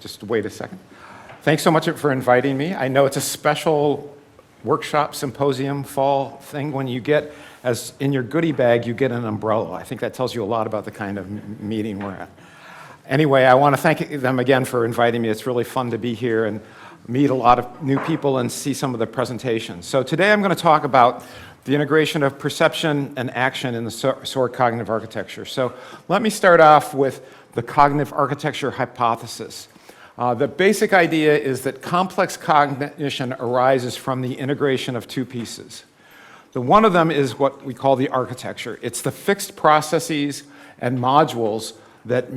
Just wait a second. Thanks so much for inviting me. I know it's a special workshop, symposium, fall thing when you get, as in your goodie bag, you get an umbrella. I think that tells you a lot about the kind of meeting we're at. Anyway, I want to thank them again for inviting me. It's really fun to be here and meet a lot of new people and see some of the presentations. So today I'm going to talk about the integration of perception and action in the SOAR cognitive architecture. So let me start off with the cognitive architecture hypothesis. The basic idea is that complex cognition arises from the integration of two pieces. One of them is what we call the architecture. It's the fixed processes and modules that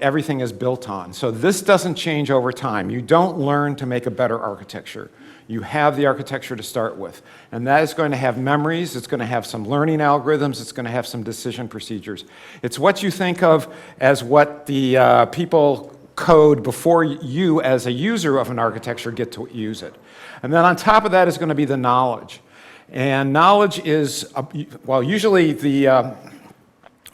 everything is built on. So this doesn't change over time. You don't learn to make a better architecture. You have the architecture to start with. And that is going to have memories, it's going to have some learning algorithms, it's going to have some decision procedures. It's what you think of as what the people code before you as a user of an architecture get to use it. And then on top of that is going to be the knowledge. And knowledge is, well, usually the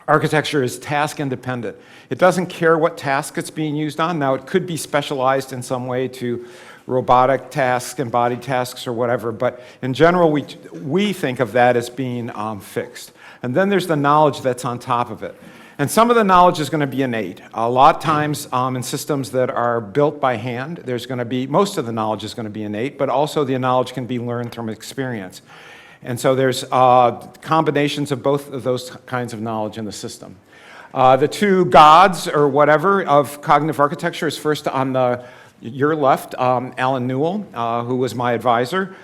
architecture is task independent. It doesn't care what task it's being used on. Now, it could be specialized in some way to robotic tasks and body tasks or whatever, but in general, we think of that as being fixed. And then there's the knowledge that's on top of it. And some of the knowledge is going to be innate. A lot of times in systems that are built by hand, there's going to be, most of the knowledge is going to be innate, but also the knowledge can be learned from experience. And so there's combinations of both of those kinds of knowledge in the system. The two gods, or whatever, of cognitive architecture is first on your left, Alan Newell, who was my advisor.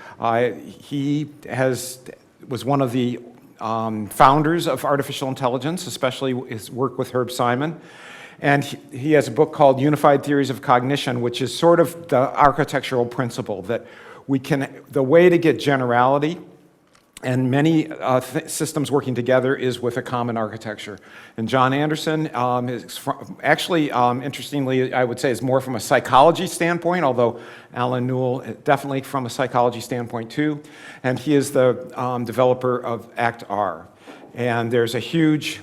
He was one of the founders of artificial intelligence, especially his work with Herb Simon. And he has a book called Unified Theories of Cognition, which is sort of the architectural principle that the way to get generality and many systems working together is with a common architecture. And John Anderson is interestingly, I would say, is more from a psychology standpoint, although Alan Newell definitely from a psychology standpoint too. And he is the developer of ACT-R. And there's a huge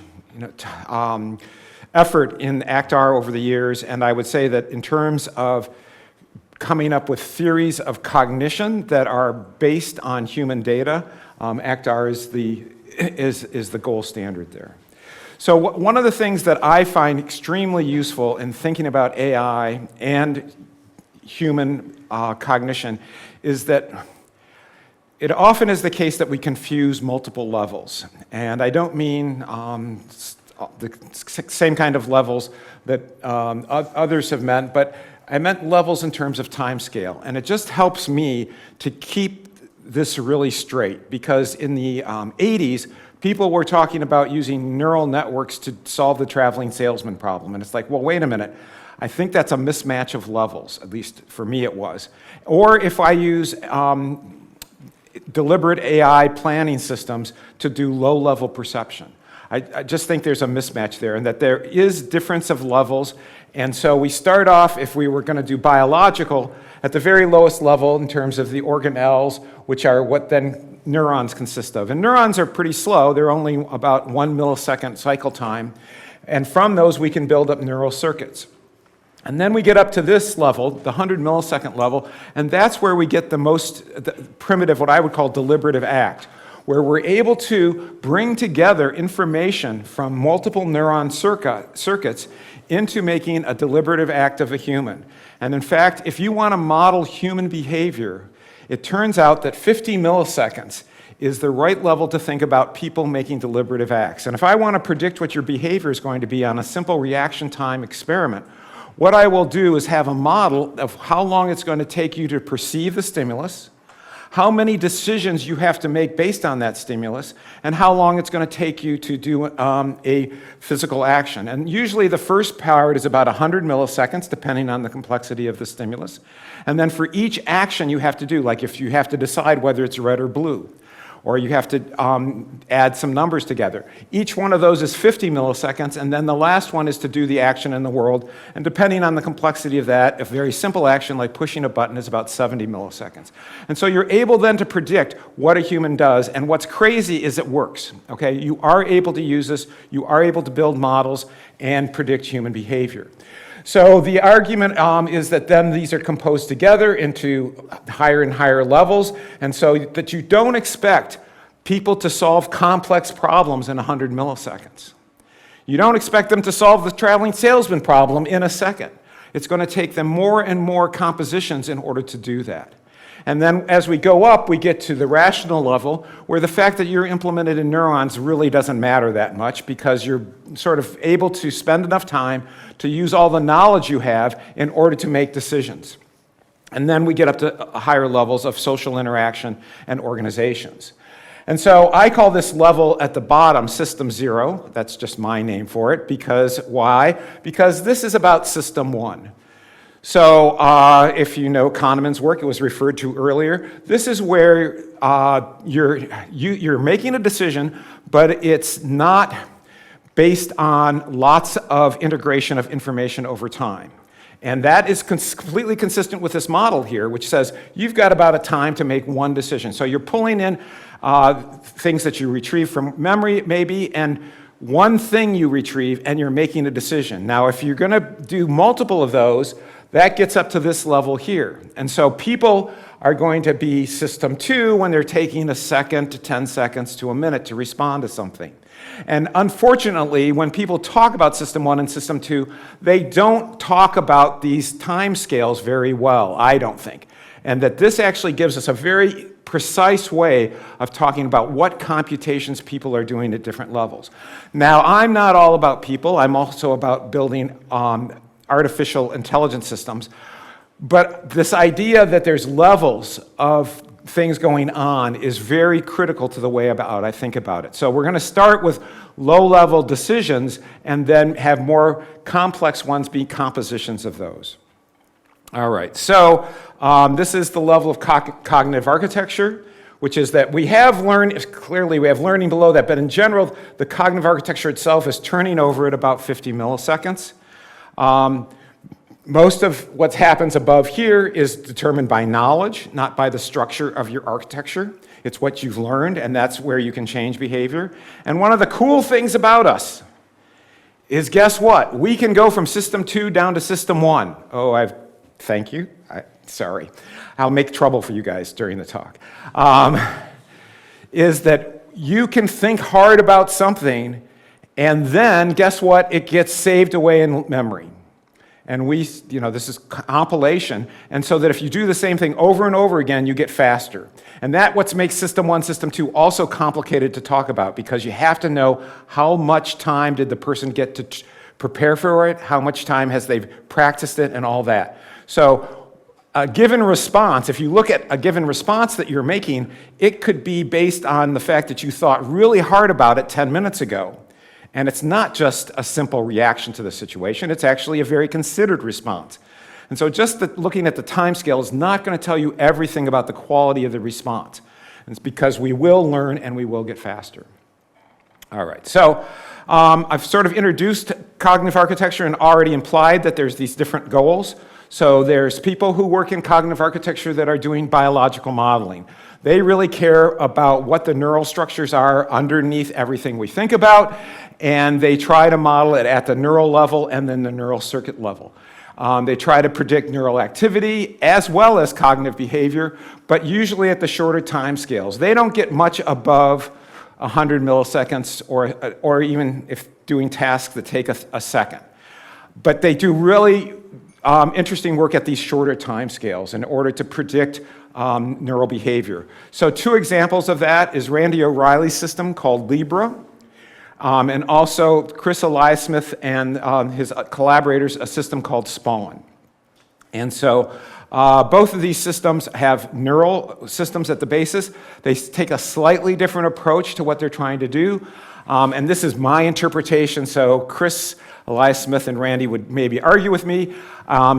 effort in ACT-R over the years, and I would say that in terms of coming up with theories of cognition that are based on human data, ACT-R is the gold standard there. So one of the things that I find extremely useful in thinking about AI and human cognition is that it often is the case that we confuse multiple levels. And I don't mean the same kind of levels that others have meant, but I meant levels in terms of time scale. And it just helps me to keep this really straight, because in the 80s, people were talking about using neural networks to solve the traveling salesman problem. And it's like, well, wait a minute. I think that's a mismatch of levels, at least for me it was. Or if I use deliberate AI planning systems to do low-level perception. I just think there's a mismatch there, and that there is difference of levels. And so we start off, if we were going to do biological, at the very lowest level in terms of the organelles, which are what then neurons consist of. And neurons are pretty slow. They're only about 1 millisecond cycle time. And from those, we can build up neural circuits. And then we get up to this level, the 100 millisecond level, and that's where we get the primitive, what I would call deliberative act, where we're able to bring together information from multiple neuron circuits into making a deliberative act of a human. And in fact, if you want to model human behavior, it turns out that 50 milliseconds is the right level to think about people making deliberative acts. And if I want to predict what your behavior is going to be on a simple reaction time experiment, what I will do is have a model of how long it's going to take you to perceive the stimulus, how many decisions you have to make based on that stimulus, and how long it's going to take you to do a physical action. And usually the first part is about 100 milliseconds, depending on the complexity of the stimulus. And then for each action you have to do, like if you have to decide whether it's red or blue, or you have to add some numbers together. Each one of those is 50 milliseconds, and then the last one is to do the action in the world. And depending on the complexity of that, a very simple action like pushing a button is about 70 milliseconds. And so you're able then to predict what a human does, and what's crazy is it works. Okay, you are able to use this, you are able to build models and predict human behavior. So the argument is that then these are composed together into higher and higher levels, and so that you don't expect people to solve complex problems in 100 milliseconds. You don't expect them to solve the traveling salesman problem in a second. It's going to take them more and more compositions in order to do that. And then as we go up, we get to the rational level, where the fact that you're implemented in neurons really doesn't matter that much, because you're sort of able to spend enough time to use all the knowledge you have in order to make decisions. And then we get up to higher levels of social interaction and organizations. And so I call this level at the bottom System 0. That's just my name for it. Because why? Because this is about System 1. So if you know Kahneman's work, it was referred to earlier, this is where you're making a decision, but it's not based on lots of integration of information over time. And that is completely consistent with this model here, which says you've got about a time to make one decision. So you're pulling in things that you retrieve from memory, maybe, and one thing you retrieve, and you're making a decision. Now, if you're going to do multiple of those, that gets up to this level here. And so people are going to be System 2 when they're taking a second to 10 seconds to a minute to respond to something. And unfortunately, when people talk about System 1 and System 2, they don't talk about these time scales very well, I don't think. And that this actually gives us a very precise way of talking about what computations people are doing at different levels. Now, I'm not all about people. I'm also about building artificial intelligence systems. But this idea that there's levels of things going on is very critical to the way I think about it. So we're going to start with low-level decisions and then have more complex ones be compositions of those. All right, so this is the level of cognitive architecture, which is that we have clearly we have learning below that, but in general, the cognitive architecture itself is turning over at about 50 milliseconds. Most of what happens above here is determined by knowledge, not by the structure of your architecture. It's what you've learned, and that's where you can change behavior. And one of the cool things about us is, guess what? We can go from System 2 down to System 1. Oh, thank you. Sorry. I'll make trouble for you guys during the talk. Is that you can think hard about something, and then, guess what? It gets saved away in memory. And this is compilation, and so that if you do the same thing over and over again, you get faster. And that's what makes System 1, System 2 also complicated to talk about, because you have to know how much time did the person get to prepare for it, how much time has they practiced it, and all that. So a given response, if you look at a given response that you're making, it could be based on the fact that you thought really hard about it 10 minutes ago. And it's not just a simple reaction to the situation, it's actually a very considered response. And so just looking at the time scale is not going to tell you everything about the quality of the response. And it's because we will learn and we will get faster. All right, so I've sort of introduced cognitive architecture and already implied that there's these different goals. So there's people who work in cognitive architecture that are doing biological modeling. They really care about what the neural structures are underneath everything we think about, and they try to model it at the neural level and then the neural circuit level. They try to predict neural activity as well as cognitive behavior, but usually at the shorter time scales. They don't get much above 100 milliseconds or even if doing tasks that take a second. But they do really interesting work at these shorter time scales in order to predict neural behavior. So two examples of that is Randy O'Reilly's system called Libra, and also Chris Eliasmith and his collaborators, a system called Spawn. And so both of these systems have neural systems at the basis. They take a slightly different approach to what they're trying to do. And this is my interpretation, so Chris Eliasmith and Randy would maybe argue with me.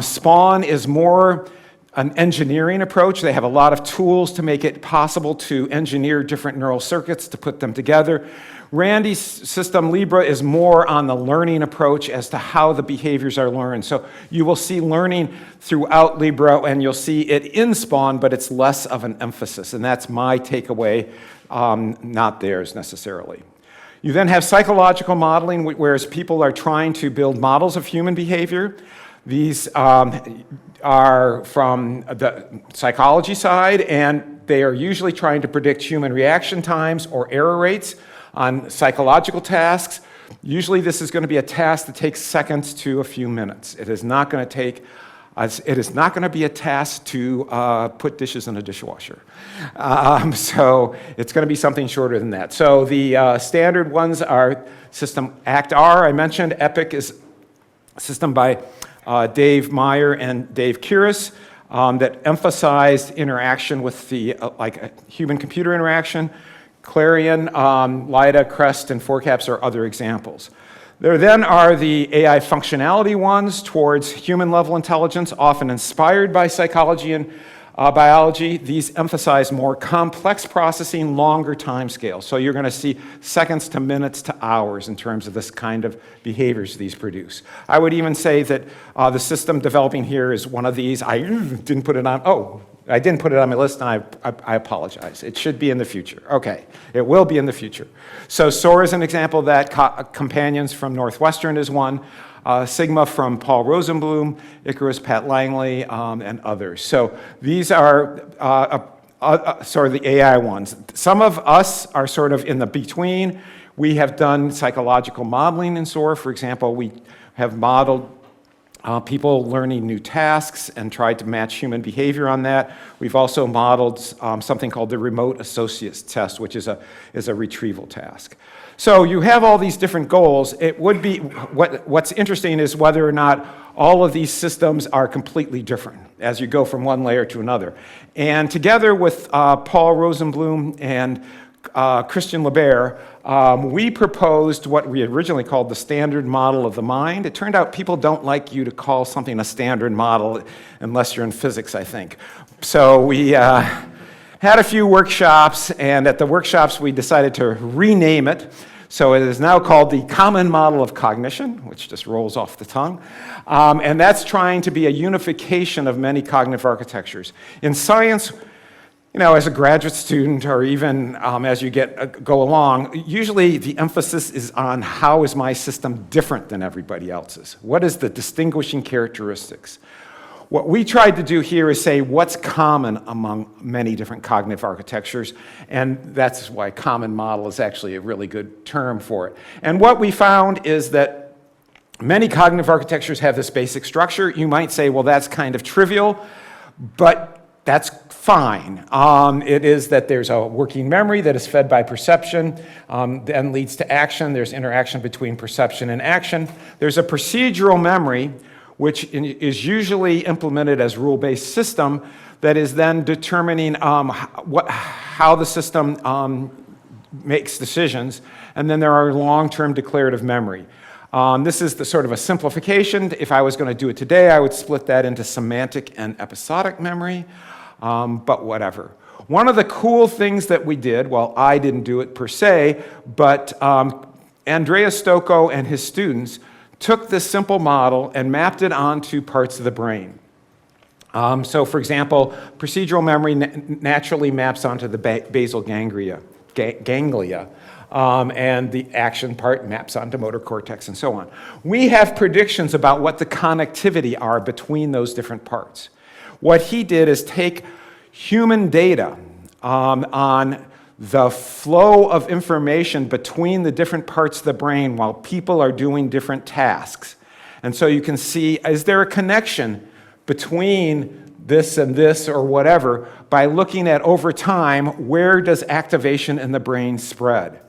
Spawn is more an engineering approach. They have a lot of tools to make it possible to engineer different neural circuits to put them together. Randy's system, Libra, is more on the learning approach as to how the behaviors are learned. So you will see learning throughout Libra, and you'll see it in Spawn, but it's less of an emphasis. And that's my takeaway, not theirs necessarily. You then have psychological modeling, whereas people are trying to build models of human behavior. These are from the psychology side, and they are usually trying to predict human reaction times or error rates on psychological tasks. Usually this is going to be a task that takes seconds to a few minutes. It is not going to be a task to put dishes in a dishwasher. So it's going to be something shorter than that. So the standard ones are system ACT-R, I mentioned. EPIC is a system by Dave Meyer and Dave Curis that emphasized interaction with the human-computer interaction. Clarion, LIDA, CREST, and FORCAPS are other examples. There then are the AI functionality ones towards human-level intelligence, often inspired by psychology and biology. These emphasize more complex processing, longer time scales. So you're going to see seconds to minutes to hours in terms of this kind of behaviors these produce. I would even say that the system developing here is one of these. I didn't put it on. Oh, I didn't put it on my list, and I apologize. It should be in the future. Okay, it will be in the future. So SOAR is an example of that. Companions from Northwestern is one. Sigma from Paul Rosenblum, Icarus, Pat Langley, and others. So these are sort of the AI ones. Some of us are sort of in the between. We have done psychological modeling in SOAR. For example, we have modeled people learning new tasks and tried to match human behavior on that. We've also modeled something called the remote associates test, which is a retrieval task. So you have all these different goals. It would be, what's interesting is whether or not all of these systems are completely different as you go from one layer to another. And together with Paul Rosenblum and Christian Laird, we proposed what we originally called the standard model of the mind. It turned out people don't like you to call something a standard model unless you're in physics, I think. So we had a few workshops, and at the workshops we decided to rename it. So it is now called the Common Model of Cognition, which just rolls off the tongue. And that's trying to be a unification of many cognitive architectures. In science, as a graduate student or even as you go along, usually the emphasis is on how is my system different than everybody else's? What is the distinguishing characteristics? What we tried to do here is say what's common among many different cognitive architectures, and that's why common model is actually a really good term for it. And what we found is that many cognitive architectures have this basic structure. You might say, well, that's kind of trivial, but that's fine. It is that there's a working memory that is fed by perception, then leads to action. There's interaction between perception and action. There's a procedural memory, which is usually implemented as rule-based system that is then determining how the system makes decisions. And then there are long-term declarative memory. This is the sort of a simplification. If I was going to do it today, I would split that into semantic and episodic memory, but whatever. One of the cool things that we did, well, I didn't do it per se, but Andrea Stocco and his students took this simple model and mapped it onto parts of the brain. So for example, procedural memory naturally maps onto the basal ganglia, and the action part maps onto motor cortex and so on. We have predictions about what the connectivity are between those different parts. What he did is take human data on the flow of information between the different parts of the brain while people are doing different tasks. And so you can see, is there a connection between this and this or whatever by looking at over time, where does activation in the brain spread?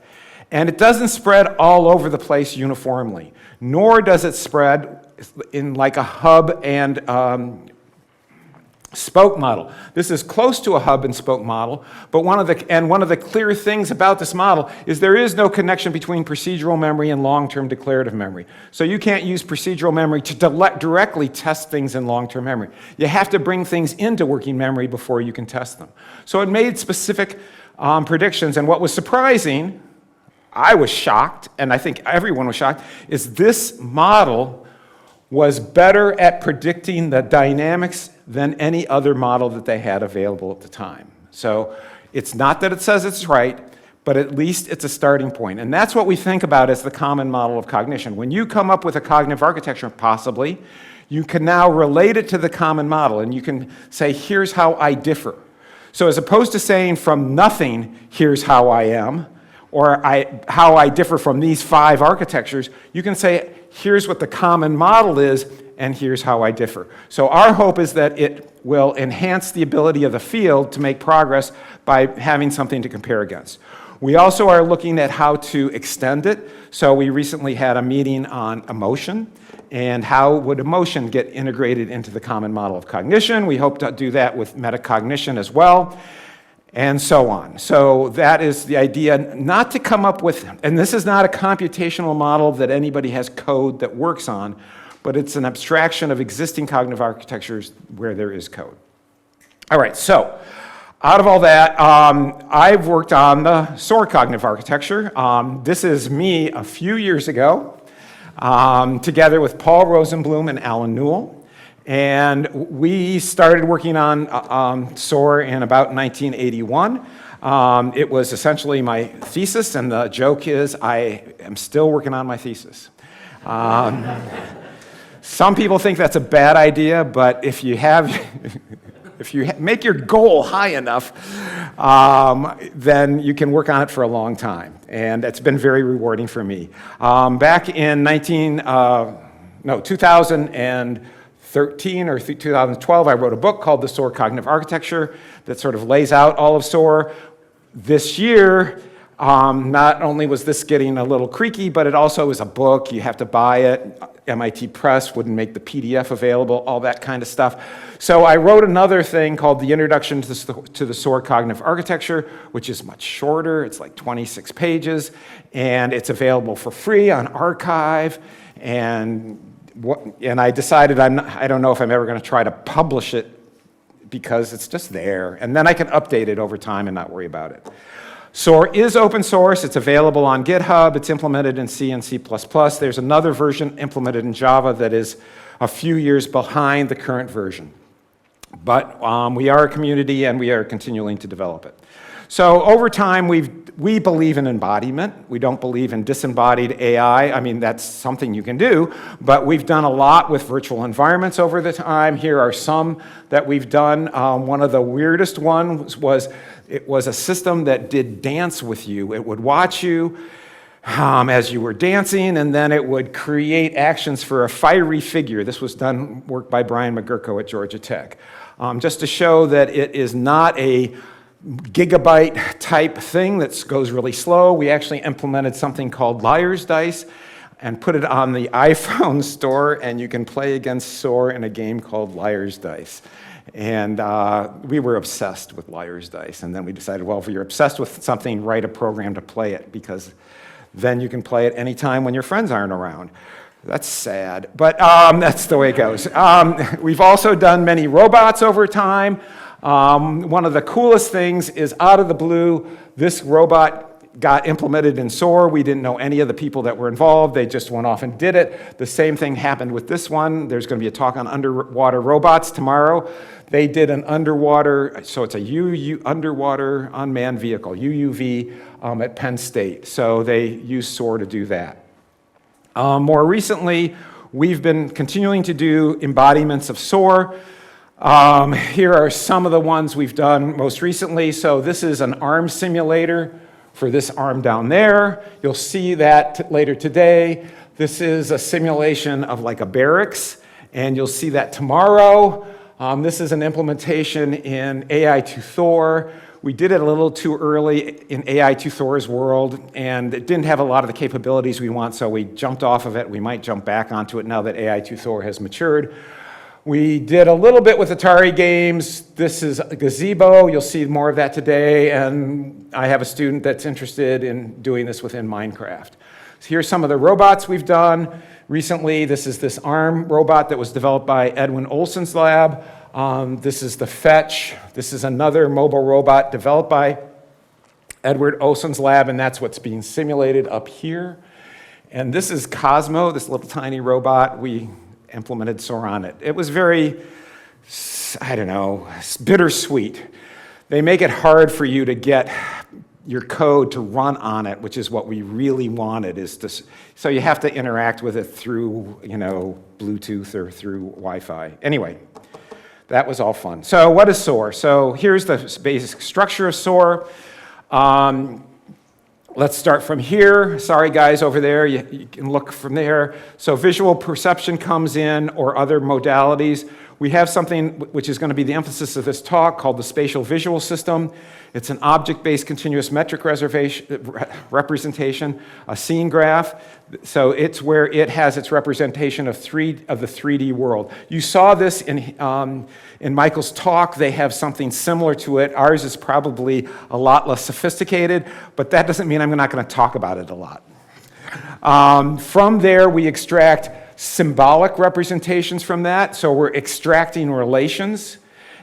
And it doesn't spread all over the place uniformly, nor does it spread in like a hub and spoke model. This is close to a hub and spoke model, but one of the clear things about this model is there is no connection between procedural memory and long-term declarative memory. So you can't use procedural memory to directly test things in long-term memory. You have to bring things into working memory before you can test them. So it made specific predictions, and what was surprising, I was shocked, and I think everyone was shocked, is this model was better at predicting the dynamics than any other model that they had available at the time. So it's not that it says it's right, but at least it's a starting point. And that's what we think about as the common model of cognition. When you come up with a cognitive architecture, possibly, You can now relate it to the common model, and you can say, here's how I differ. So as opposed to saying from nothing, here's how I am, or how I differ from these 5 architectures, you can say, here's what the common model is, and here's how I differ. So our hope is that it will enhance the ability of the field to make progress by having something to compare against. We also are looking at how to extend it. So we recently had a meeting on emotion, and how would emotion get integrated into the common model of cognition. We hope to do that with metacognition as well, and so on. So that is the idea, not to come up with, and this is not a computational model that anybody has code that works on, but it's an abstraction of existing cognitive architectures where there is code. All right, so out of all that, I've worked on the soar cognitive architecture. This is me a few years ago, together with Paul Rosenblum and Alan Newell. And we started working on soar in about 1981. It was essentially my thesis, and the joke is I am still working on my thesis. Some people think that's a bad idea, but if you make your goal high enough, then you can work on it for a long time. And it's been very rewarding for me. Back in 2013 or 2012, I wrote a book called The SOAR Cognitive Architecture that sort of lays out all of SOAR. This year, not only was this getting a little creaky, but it also is a book. You have to buy it. MIT Press wouldn't make the PDF available, all that kind of stuff. So I wrote another thing called The Introduction to the SOAR Cognitive Architecture, which is much shorter. It's like 26 pages, and it's available for free on Archive. And I decided I don't know if I'm ever going to try to publish it because it's just there. And then I can update it over time and not worry about it. SOAR is open source. It's available on GitHub. It's implemented in C and C++. There's another version implemented in Java that is a few years behind the current version. But we are a community, and we are continuing to develop it. So over time, we believe in embodiment. We don't believe in disembodied AI. I mean, that's something you can do, but we've done a lot with virtual environments over the time. Here are some that we've done. One of the weirdest ones was it was a system that did dance with you. It would watch you as you were dancing, and then it would create actions for a fiery figure. This was done work by Brian McGurko at Georgia Tech. Just to show that it is not a gigabyte type thing that goes really slow, we actually implemented something called Liar's Dice and put it on the iPhone store, and you can play against SOAR in a game called Liar's Dice. And we were obsessed with Liar's Dice, and then we decided, well, if you're obsessed with something, write a program to play it, because then you can play it anytime when your friends aren't around. That's sad, but that's the way it goes. We've also done many robots over time. One of the coolest things is, out of the blue, this robot got implemented in SOAR. We didn't know any of the people that were involved. They just went off and did it. The same thing happened with this one. There's going to be a talk on underwater robots tomorrow. They did an underwater, so it's a underwater unmanned vehicle, UUV, at Penn State. So they used SOAR to do that. More recently, we've been continuing to do embodiments of SOAR. Here are some of the ones we've done most recently. So this is an arm simulator for this arm down there. You'll see that later today. This is a simulation of like a barracks, and you'll see that tomorrow. This is an implementation in AI2Thor. We did it a little too early in AI2Thor's world, and it didn't have a lot of the capabilities we want, so we jumped off of it. We might jump back onto it now that AI2Thor has matured. We did a little bit with Atari games. This is a gazebo. You'll see more of that today, and I have a student that's interested in doing this within Minecraft. So here's some of the robots we've done recently. This is this arm robot that was developed by Edwin Olson's lab. This is the Fetch. This is another mobile robot developed by Edward Olson's lab, and that's what's being simulated up here. And this is Cosmo, this little tiny robot. We implemented SOAR on it. It was very, I don't know, bittersweet. They make it hard for you to get your code to run on it, which is what we really wanted. So you have to interact with it through, Bluetooth or through Wi-Fi. Anyway, that was all fun. So what is SOAR? So here's the basic structure of SOAR. Let's start from here. Sorry, guys, over there. You can look from there. So visual perception comes in, or other modalities. We have something which is going to be the emphasis of this talk called the spatial visual system. It's an object-based continuous metric representation, a scene graph. So it's where it has its representation of the 3D world. You saw this in Michael's talk. They have something similar to it. Ours is probably a lot less sophisticated, but that doesn't mean I'm not going to talk about it a lot. From there, we extract symbolic representations from that. So we're extracting relations.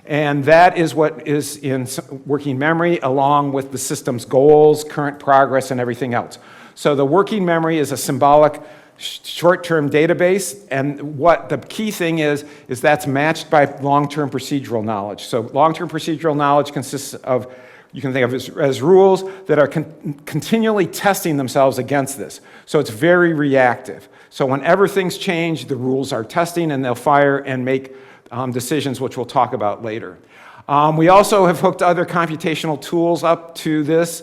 And that is what is in working memory, along with the system's goals, current progress, and everything else. So the working memory is a symbolic short-term database, and what the key thing is that's matched by long-term procedural knowledge. So long-term procedural knowledge consists of, you can think of it as rules that are continually testing themselves against this. So it's very reactive. So whenever things change, the rules are testing, and they'll fire and make decisions, which we'll talk about later. We also have hooked other computational tools up to this.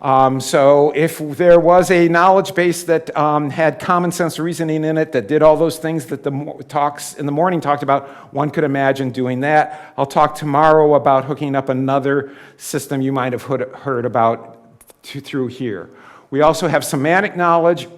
So if there was a knowledge base that had common sense reasoning in it, that did all those things that the talks in the morning talked about, one could imagine doing that. I'll talk tomorrow about hooking up another system you might have heard about through here. We also have semantic knowledge,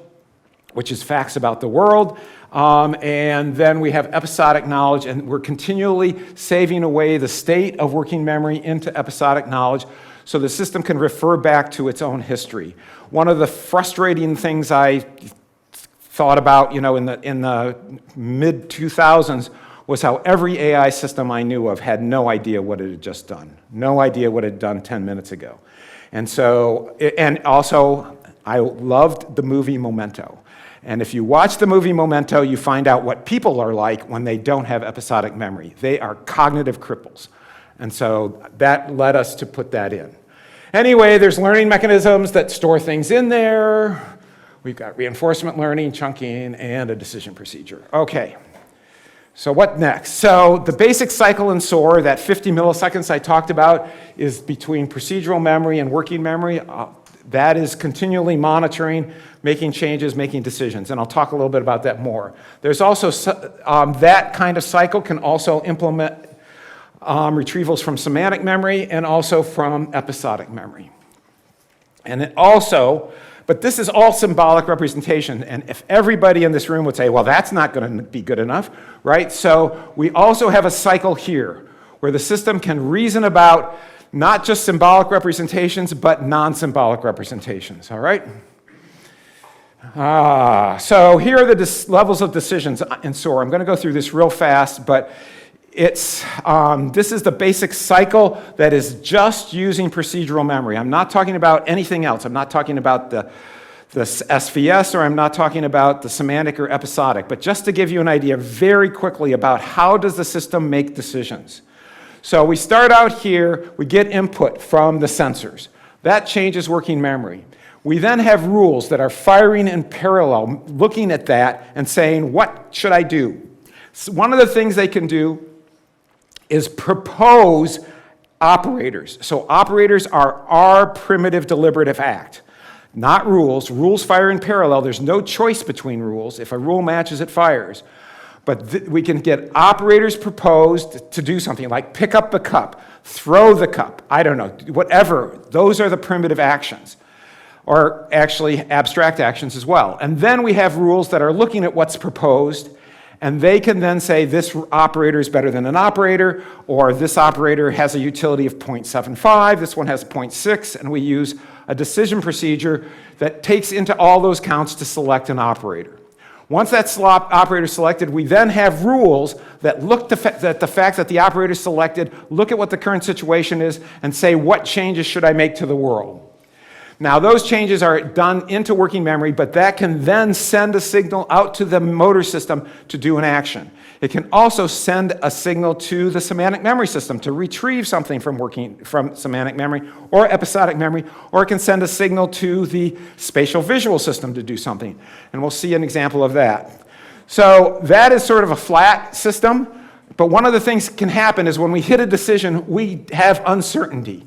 which is facts about the world. And then we have episodic knowledge, and we're continually saving away the state of working memory into episodic knowledge so the system can refer back to its own history. One of the frustrating things I thought about, in the mid-2000s was how every AI system I knew of had no idea what it had just done, no idea what it had done 10 minutes ago. And also, I loved the movie Memento. And if you watch the movie Memento, you find out what people are like when they don't have episodic memory. They are cognitive cripples. And so that led us to put that in. Anyway, there's learning mechanisms that store things in there. We've got reinforcement learning, chunking, and a decision procedure. Okay, so what next? So the basic cycle in SOAR, that 50 milliseconds I talked about, is between procedural memory and working memory. That is continually monitoring, making changes, making decisions, and I'll talk a little bit about that more. There's also, that kind of cycle can also implement retrievals from semantic memory and also from episodic memory. And it also, but this is all symbolic representation, and if everybody in this room would say, well, that's not going to be good enough, right? So we also have a cycle here where the system can reason about not just symbolic representations, but non-symbolic representations, all right? So here are the levels of decisions in SOAR. I'm going to go through this real fast, but this is the basic cycle that is just using procedural memory. I'm not talking about anything else. I'm not talking about the SVS, or I'm not talking about the semantic or episodic, but just to give you an idea very quickly about how does the system make decisions. So we start out here, we get input from the sensors. That changes working memory. We then have rules that are firing in parallel, looking at that and saying, what should I do? So one of the things they can do is propose operators. So operators are our primitive deliberative act, not rules. Rules fire in parallel. There's no choice between rules. If a rule matches, it fires. But we can get operators proposed to do something like pick up the cup, throw the cup, I don't know, whatever. Those are the primitive actions, or actually abstract actions as well. And then we have rules that are looking at what's proposed, and they can then say this operator is better than an operator, or this operator has a utility of 0.75, this one has 0.6, and we use a decision procedure that takes into all those counts to select an operator. Once that operator is selected, we then have rules that look at the fact that the operator is selected, look at what the current situation is, and say, what changes should I make to the world? Now, those changes are done into working memory, but that can then send a signal out to the motor system to do an action. It can also send a signal to the semantic memory system to retrieve something from semantic memory or episodic memory, or it can send a signal to the spatial visual system to do something. And we'll see an example of that. So that is sort of a flat system, but one of the things that can happen is when we hit a decision, we have uncertainty.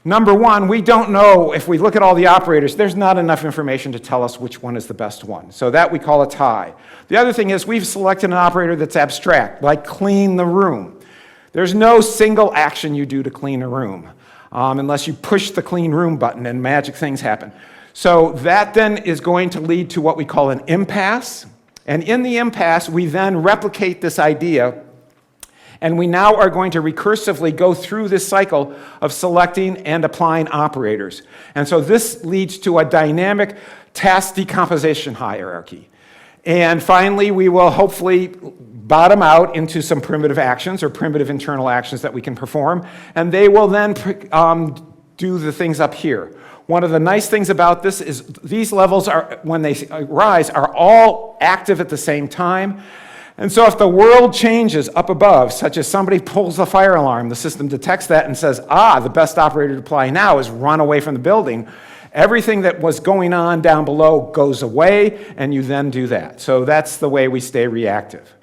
Number one, we don't know, if we look at all the operators, there's not enough information to tell us which one is the best one. So that we call a tie. The other thing is we've selected an operator that's abstract, like clean the room. There's no single action you do to clean a room, unless you push the clean room button and magic things happen. So that then is going to lead to what we call an impasse. And in the impasse, we then replicate this idea. And we now are going to recursively go through this cycle of selecting and applying operators. And so this leads to a dynamic task decomposition hierarchy. And finally, we will hopefully bottom out into some primitive actions or primitive internal actions that we can perform. And they will then do the things up here. One of the nice things about this is these levels, when they rise, are all active at the same time. And so if the world changes up above, such as somebody pulls the fire alarm, the system detects that and says, the best operator to apply now is run away from the building. Everything that was going on down below goes away, and you then do that. So that's the way we stay reactive.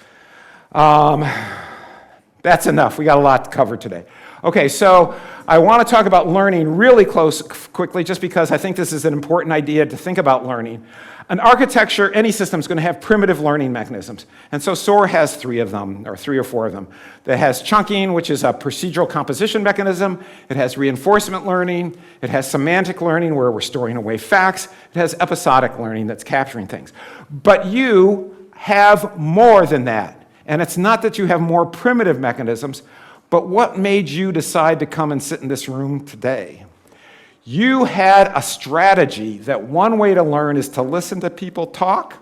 That's enough. We got a lot to cover today. Okay, so I want to talk about learning really quickly, just because I think this is an important idea to think about learning. An architecture, any system is going to have primitive learning mechanisms. And so SOAR has 3 of them, or 3 or 4 of them. It has chunking, which is a procedural composition mechanism. It has reinforcement learning. It has semantic learning, where we're storing away facts. It has episodic learning that's capturing things. But you have more than that. And it's not that you have more primitive mechanisms, but what made you decide to come and sit in this room today? You had a strategy that one way to learn is to listen to people talk.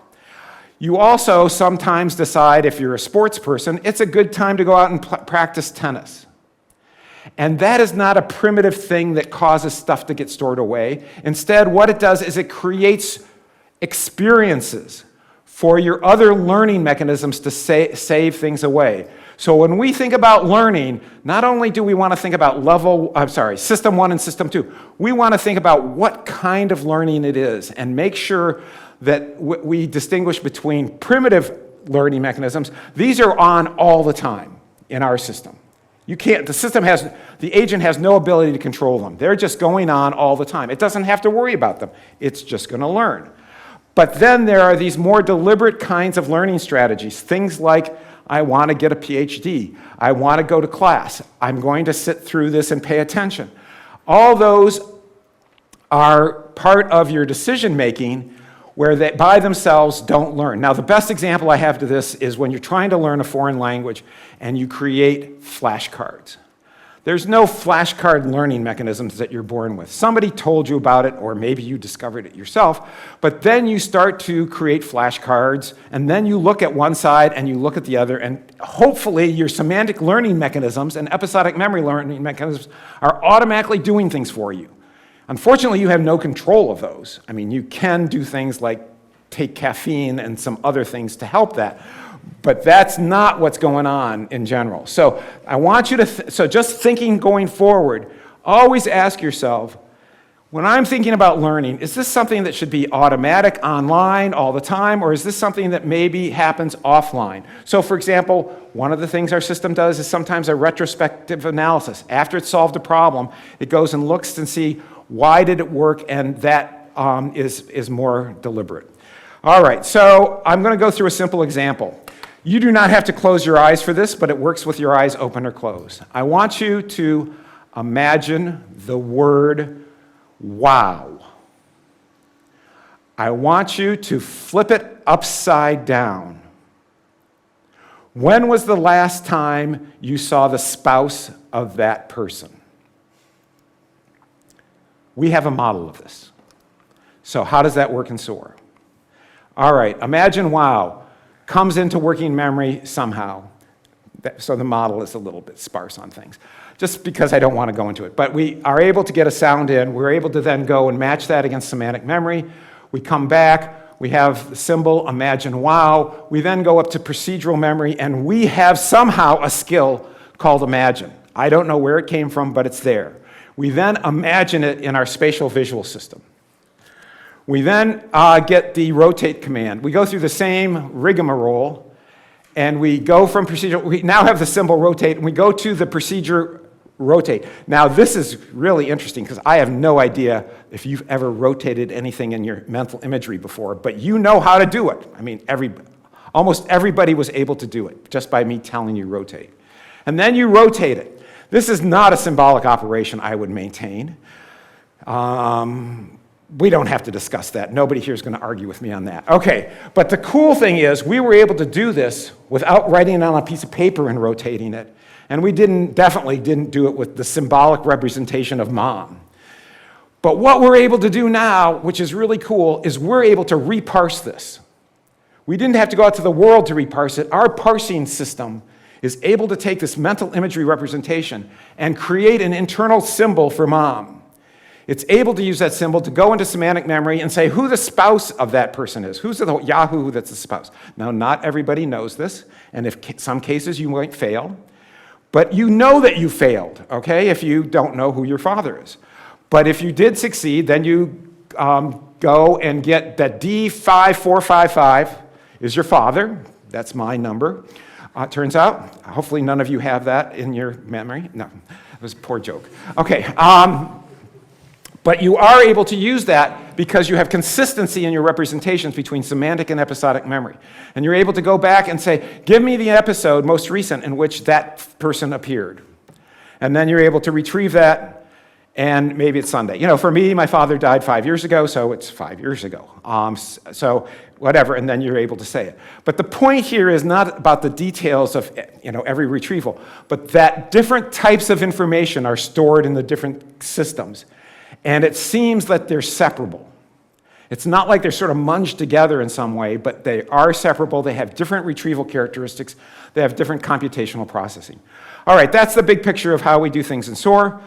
You also sometimes decide, if you're a sports person, it's a good time to go out and practice tennis. And that is not a primitive thing that causes stuff to get stored away. Instead, what it does is it creates experiences for your other learning mechanisms to save things away. So when we think about learning, not only do we want to think about system 1 and system 2, we want to think about what kind of learning it is and make sure that we distinguish between primitive learning mechanisms. These are on all the time in our system. The agent has no ability to control them. They're just going on all the time. It doesn't have to worry about them. It's just going to learn. But then there are these more deliberate kinds of learning strategies, things like, I want to get a PhD. I want to go to class. I'm going to sit through this and pay attention. All those are part of your decision making where they by themselves don't learn. Now, the best example I have to this is when you're trying to learn a foreign language and you create flashcards. There's no flashcard learning mechanisms that you're born with. Somebody told you about it, or maybe you discovered it yourself, but then you start to create flashcards, and then you look at one side and you look at the other, and hopefully your semantic learning mechanisms and episodic memory learning mechanisms are automatically doing things for you. Unfortunately, you have no control of those. I mean, you can do things like take caffeine and some other things to help that. But that's not what's going on in general. So I want you to, so just thinking going forward, always ask yourself, when I'm thinking about learning, is this something that should be automatic online all the time, or is this something that maybe happens offline? So for example, one of the things our system does is sometimes a retrospective analysis. After it's solved a problem, it goes and looks and see why did it work, and that is more deliberate. All right, so I'm going to go through a simple example. You do not have to close your eyes for this, but it works with your eyes open or closed. I want you to imagine the word wow. I want you to flip it upside down. When was the last time you saw the spouse of that person? We have a model of this. So how does that work in SOAR? All right, imagine wow comes into working memory somehow. So the model is a little bit sparse on things, just because I don't want to go into it. But we are able to get a sound in. We're able to then go and match that against semantic memory. We come back. We have the symbol, imagine, wow. We then go up to procedural memory, and we have somehow a skill called imagine. I don't know where it came from, but it's there. We then imagine it in our spatial visual system. We then get the rotate command. We go through the same rigmarole, and we go from procedure. We now have the symbol rotate, and we go to the procedure rotate. Now, this is really interesting because I have no idea if you've ever rotated anything in your mental imagery before, but you know how to do it. I mean, almost everybody was able to do it just by me telling you rotate. And then you rotate it. This is not a symbolic operation I would maintain. We don't have to discuss that. Nobody here is going to argue with me on that. Okay, but the cool thing is we were able to do this without writing it on a piece of paper and rotating it. And we definitely didn't do it with the symbolic representation of mom. But what we're able to do now, which is really cool, is we're able to reparse this. We didn't have to go out to the world to reparse it. Our parsing system is able to take this mental imagery representation and create an internal symbol for mom. It's able to use that symbol to go into semantic memory and say who the spouse of that person is. Who's the Yahoo that's the spouse? Now, not everybody knows this, and in some cases you might fail. But you know that you failed, okay, if you don't know who your father is. But if you did succeed, then you go and get that D5455 is your father. That's my number. Turns out, hopefully none of you have that in your memory. No, it was a poor joke. Okay, but you are able to use that because you have consistency in your representations between semantic and episodic memory. And you're able to go back and say, give me the episode most recent in which that person appeared. And then you're able to retrieve that, and maybe it's Sunday. You know, for me, my father died 5 years ago, so it's 5 years ago. So whatever, and then you're able to say it. But the point here is not about the details of every retrieval, but that different types of information are stored in the different systems. And it seems that they're separable. It's not like they're sort of munged together in some way, but they are separable. They have different retrieval characteristics. They have different computational processing. All right, that's the big picture of how we do things in SOAR.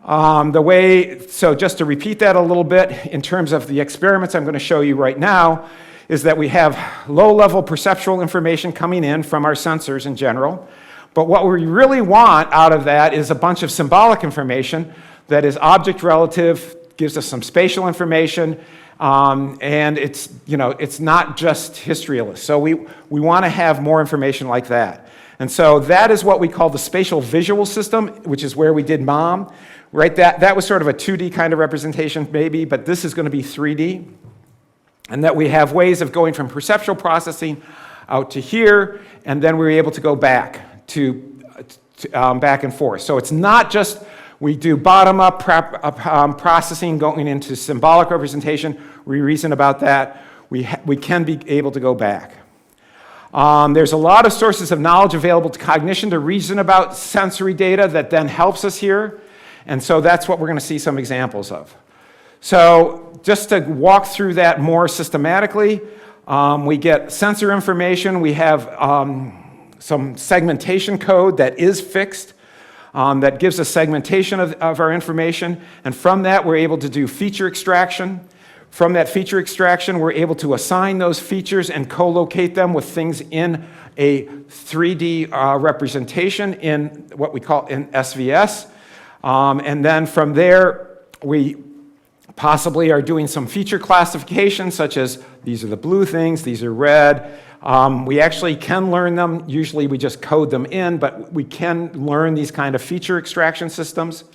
So just to repeat that a little bit, in terms of the experiments I'm going to show you right now, is that we have low-level perceptual information coming in from our sensors in general. But what we really want out of that is a bunch of symbolic information that is object relative, gives us some spatial information, and it's not just histriolist. So we want to have more information like that. And so that is what we call the spatial visual system, which is where we did mom. Right, that was sort of a 2D kind of representation maybe, but this is going to be 3D. And that we have ways of going from perceptual processing out to here, and then we're able to go back to back and forth. So it's not just we do bottom-up processing going into symbolic representation. We reason about that. We can be able to go back. There's a lot of sources of knowledge available to cognition to reason about sensory data that then helps us here. And so that's what we're going to see some examples of. So just to walk through that more systematically, we get sensor information. We have some segmentation code that is fixed. That gives us segmentation of our information, and from that we're able to do feature extraction. From that feature extraction, we're able to assign those features and co-locate them with things in a 3D representation in what we call in SVS. And then from there, we possibly are doing some feature classification, such as these are the blue things, these are red. We actually can learn them. Usually we just code them in, but we can learn these kind of feature extraction systems.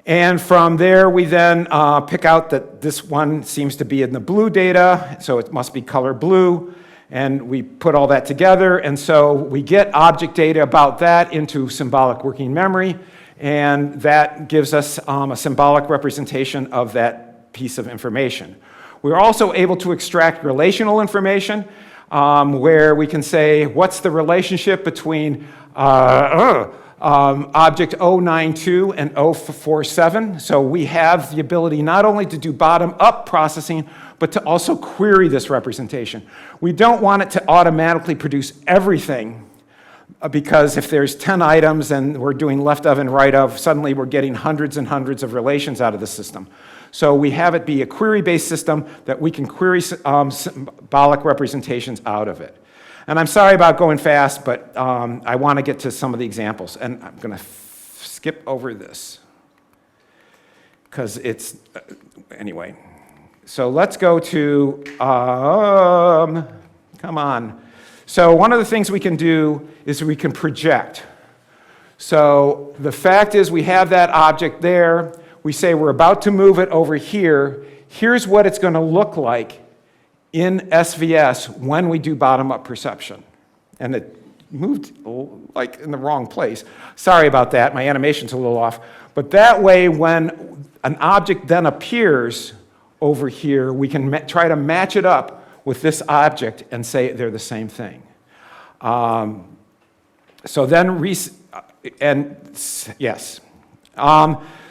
And from there, we then pick out that this one seems to be in the blue data, so it must be color blue. And we put all that together, and so we get object data about that into symbolic working memory, and that gives us a symbolic representation of that piece of information. We're also able to extract relational information, where we can say, what's the relationship between object 092 and 047? So we have the ability not only to do bottom-up processing, but to also query this representation. We don't want it to automatically produce everything, because if there's 10 items and we're doing left of and right of, suddenly we're getting hundreds and hundreds of relations out of the system. So we have it be a query-based system that we can query symbolic representations out of it. And I'm sorry about going fast, but I want to get to some of the examples. And I'm going to skip over this because it's, anyway. So let's go to, come on. So one of the things we can do is we can project. So the fact is we have that object there. We say we're about to move it over here. Here's what it's going to look like in SVS when we do bottom-up perception. And it moved like in the wrong place. Sorry about that. My animation's a little off. But that way, when an object then appears over here, we can try to match it up with this object and say they're the same thing. So then, yes.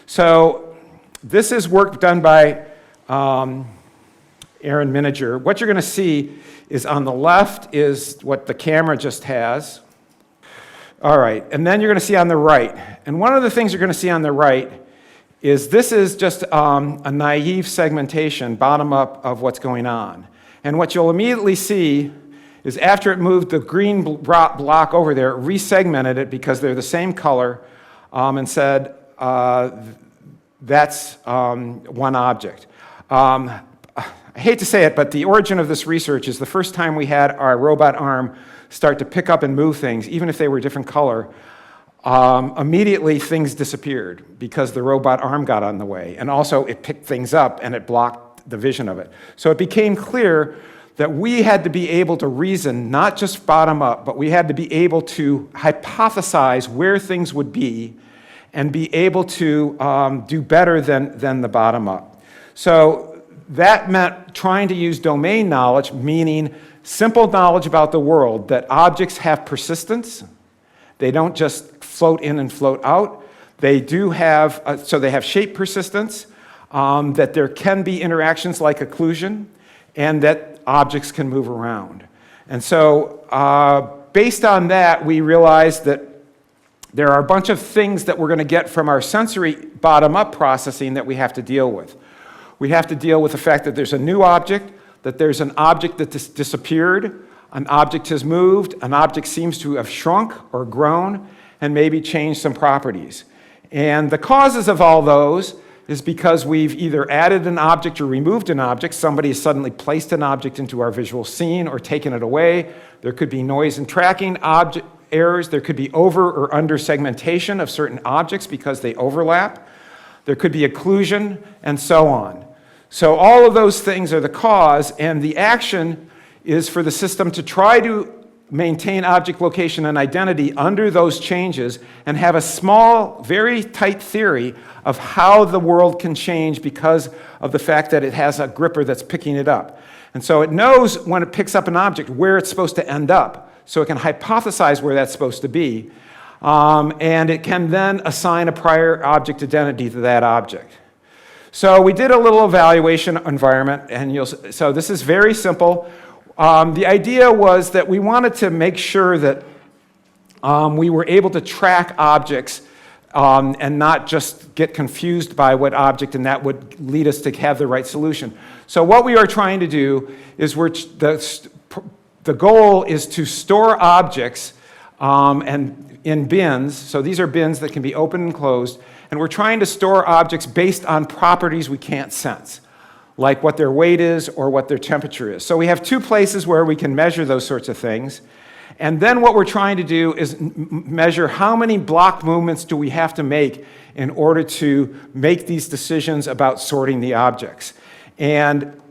So this is work done by Aaron Miniger. What you're going to see is on the left is what the camera just has. All right, and then you're going to see on the right. And one of the things you're going to see on the right is this is just a naive segmentation, bottom up, of what's going on. And what you'll immediately see is after it moved the green block over there, it resegmented it because they're the same color and said that's one object. I hate to say it, but the origin of this research is the first time we had our robot arm start to pick up and move things, even if they were a different color, immediately things disappeared because the robot arm got on the way. And also it picked things up and it blocked the vision of it. So it became clear that we had to be able to reason, not just bottom up, but we had to be able to hypothesize where things would be and be able to do better than the bottom up. So that meant trying to use domain knowledge, meaning simple knowledge about the world, that objects have persistence. They don't just float in and float out. They do have, so they have shape persistence, that there can be interactions like occlusion, and that objects can move around. And so based on that, we realized that there are a bunch of things that we're going to get from our sensory bottom-up processing that we have to deal with. We have to deal with the fact that there's a new object, that there's an object that disappeared, an object has moved, an object seems to have shrunk or grown, and maybe changed some properties. And the causes of all those is because we've either added an object or removed an object. Somebody has suddenly placed an object into our visual scene or taken it away. There could be noise and tracking object errors. There could be over or under segmentation of certain objects because they overlap. There could be occlusion, and so on. So all of those things are the cause, and the action is for the system to try to maintain object location and identity under those changes and have a small, very tight theory of how the world can change because of the fact that it has a gripper that's picking it up. And so it knows when it picks up an object where it's supposed to end up, so it can hypothesize where that's supposed to be, and it can then assign a prior object identity to that object. So we did a little evaluation environment, and so this is very simple. The idea was that we wanted to make sure that we were able to track objects and not just get confused by what object, and that would lead us to have the right solution. So what we are trying to do is the goal is to store objects and in bins. So these are bins that can be open and closed. And we're trying to store objects based on properties we can't sense, like what their weight is or what their temperature is. So we have two places where we can measure those sorts of things. And then what we're trying to do is measure how many block movements do we have to make in order to make these decisions about sorting the objects. And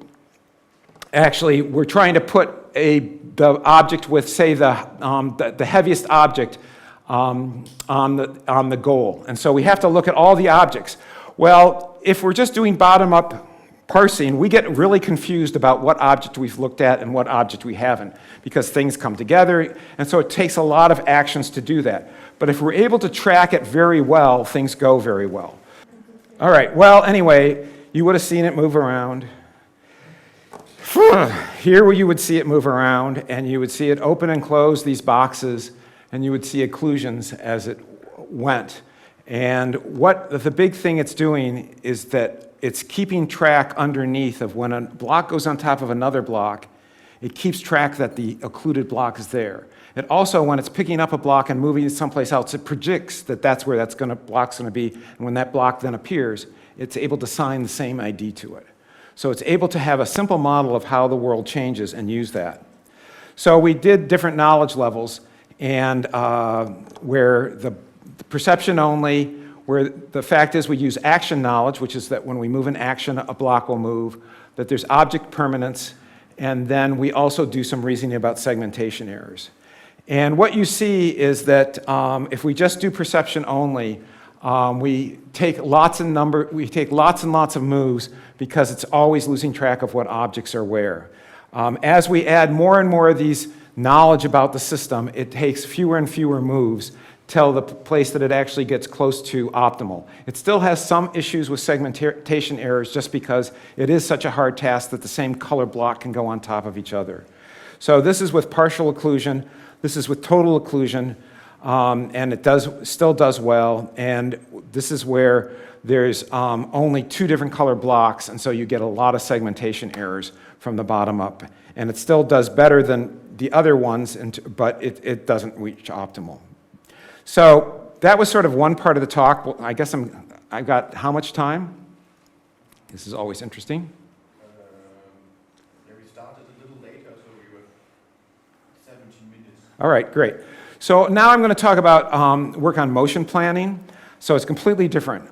actually, we're trying to put the object with, say, the heaviest object on the goal. And so we have to look at all the objects. Well, if we're just doing bottom-up parsing, we get really confused about what object we've looked at and what object we haven't, because things come together, and so it takes a lot of actions to do that. But if we're able to track it very well, things go very well. All right, well, anyway, you would have seen it move around. Here you would see it move around, and you would see it open and close these boxes, and you would see occlusions as it went. And what the big thing it's doing is that it's keeping track underneath of when a block goes on top of another block, it keeps track that the occluded block is there. It also, when it's picking up a block and moving it someplace else, it predicts that that's where block's going to be, and when that block then appears, it's able to assign the same ID to it. So it's able to have a simple model of how the world changes and use that. So we did different knowledge levels, and where the perception only, where the fact is we use action knowledge, which is that when we move an action, a block will move, that there's object permanence, and then we also do some reasoning about segmentation errors. And what you see is that if we just do perception only, we take lots and lots of moves because it's always losing track of what objects are where. As we add more and more of these knowledge about the system, it takes fewer and fewer moves till the place that it actually gets close to optimal. It still has some issues with segmentation errors just because it is such a hard task that the same color block can go on top of each other. So this is with partial occlusion. This is with total occlusion, and it still does well. And this is where there's only 2 different color blocks, and so you get a lot of segmentation errors from the bottom up. And it still does better than the other ones, but it doesn't reach optimal. So that was sort of one part of the talk. Well, I guess I got how much time? This is always interesting. Yeah, we started a little later, so we were 17 minutes. All right, great. So now I'm going to talk about work on motion planning. So it's completely different.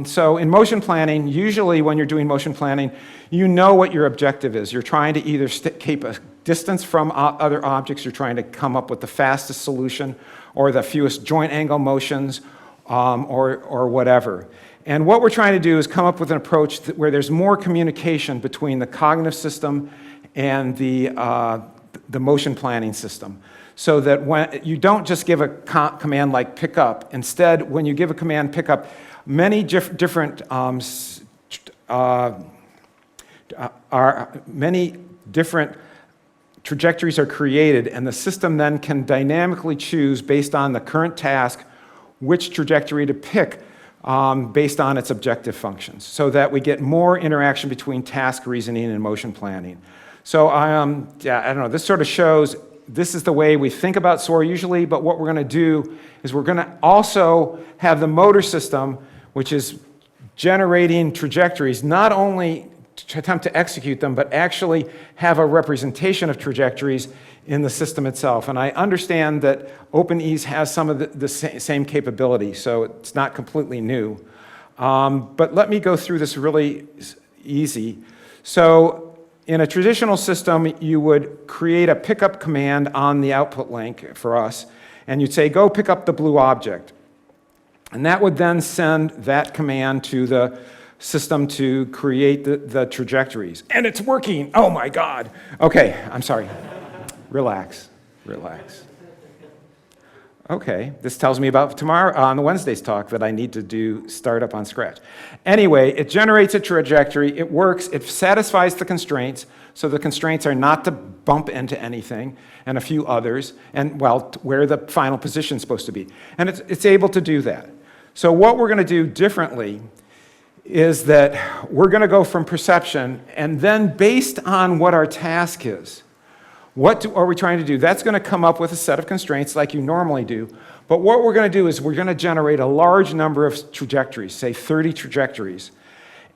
So in motion planning, usually when you're doing motion planning, you know what your objective is. You're trying to either keep a distance from other objects, you're trying to come up with the fastest solution, or the fewest joint angle motions, or whatever. And what we're trying to do is come up with an approach where there's more communication between the cognitive system and the motion planning system. So that when you don't just give a command like pick up, instead, when you give a command pick up, many different trajectories are created, and the system then can dynamically choose based on the current task which trajectory to pick based on its objective functions, so that we get more interaction between task reasoning and motion planning. So I don't know, this sort of shows this is the way we think about SOAR usually, but what we're going to do is we're going to also have the motor system, which is generating trajectories, not only to attempt to execute them, but actually have a representation of trajectories in the system itself. And I understand that OpenEase has some of the same capability, so it's not completely new. But let me go through this really easy. So in a traditional system, you would create a pickup command on the output link for us, and you'd say, go pick up the blue object. And that would then send that command to the system to create the trajectories. And it's working. Oh my God. Okay, I'm sorry. Relax, relax. Okay, this tells me about tomorrow, on the Wednesday's talk, that I need to do startup on Scratch. Anyway, it generates a trajectory, it works, it satisfies the constraints, so the constraints are not to bump into anything, and a few others, and well, where the final position is supposed to be. And it's able to do that. So what we're going to do differently is that we're going to go from perception, and then based on what our task is, what are we trying to do? That's going to come up with a set of constraints like you normally do. But what we're going to do is we're going to generate a large number of trajectories, say 30 trajectories.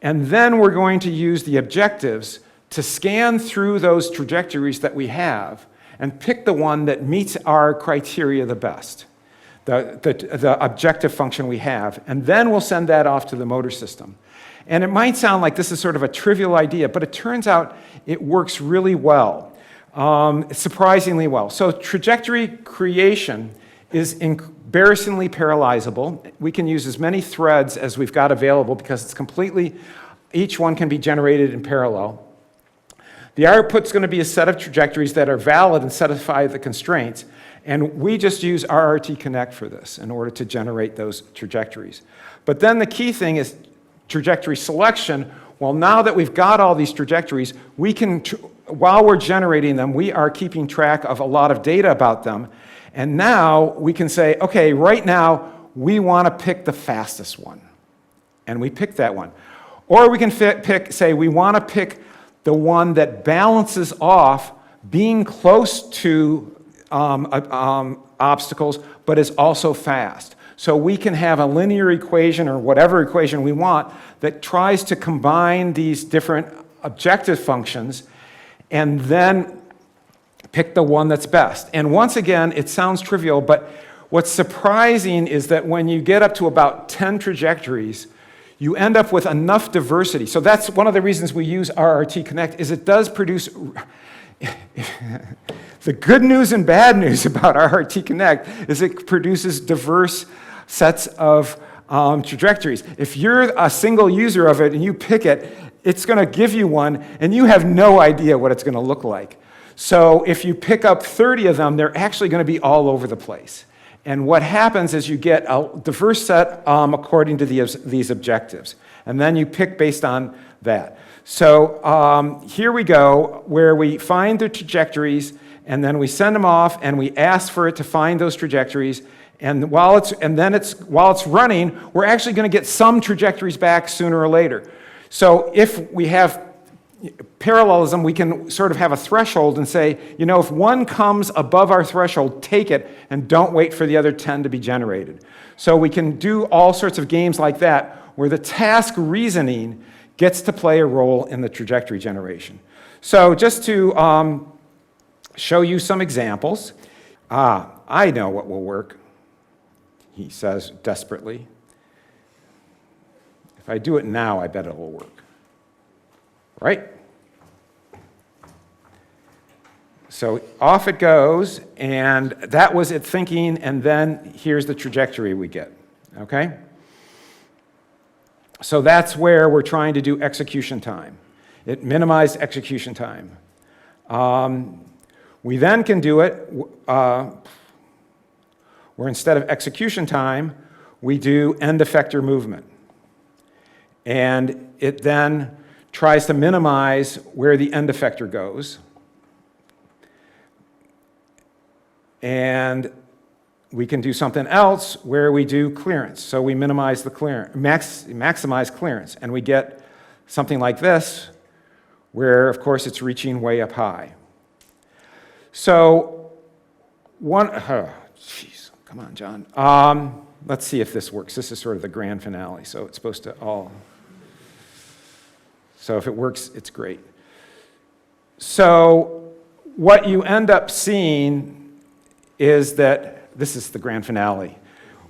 And then we're going to use the objectives to scan through those trajectories that we have and pick the one that meets our criteria the best, the objective function we have. And then we'll send that off to the motor system. And it might sound like this is sort of a trivial idea, but it turns out it works really well. Surprisingly well. So trajectory creation is embarrassingly parallelizable. We can use as many threads as we've got available because it's completely, each one can be generated in parallel. The output's going to be a set of trajectories that are valid and satisfy the constraints, and we just use RRT Connect for this in order to generate those trajectories. But then the key thing is trajectory selection. Well, now that we've got all these trajectories, we can, while we're generating them, we are keeping track of a lot of data about them. And now we can say, okay, right now we want to pick the fastest one. And we pick that one. Or we can say we want to pick the one that balances off being close to obstacles, but is also fast. So we can have a linear equation or whatever equation we want that tries to combine these different objective functions and then pick the one that's best. And once again, it sounds trivial, but what's surprising is that when you get up to about 10 trajectories, you end up with enough diversity. So that's one of the reasons we use RRT Connect, is it does produce the good news and bad news about RRT Connect is it produces diverse sets of trajectories. If you're a single user of it and you pick it, it's going to give you one, and you have no idea what it's going to look like. So if you pick up 30 of them, they're actually going to be all over the place. And what happens is you get a diverse set according to these objectives. And then you pick based on that. So here we go, where we find the trajectories, and then we send them off, and we ask for it to find those trajectories. And while it's running, we're actually going to get some trajectories back sooner or later. So if we have parallelism, we can sort of have a threshold and say, if one comes above our threshold, take it, and don't wait for the other 10 to be generated. So we can do all sorts of games like that, where the task reasoning gets to play a role in the trajectory generation. So just to show you some examples. I know what will work, he says desperately. If I do it now, I bet it will work. Right? So off it goes, and that was it thinking, and then here's the trajectory we get, okay? So that's where we're trying to do execution time. It minimized execution time. We then can do it where instead of execution time, we do end effector movement. And it then tries to minimize where the end effector goes. And we can do something else where we do clearance. So we minimize the clearance, maximize clearance. And we get something like this, where, of course, it's reaching way up high. So jeez, come on, John. Let's see if this works. This is sort of the grand finale, so it's supposed to all... So if it works, it's great. So what you end up seeing is that, this is the grand finale.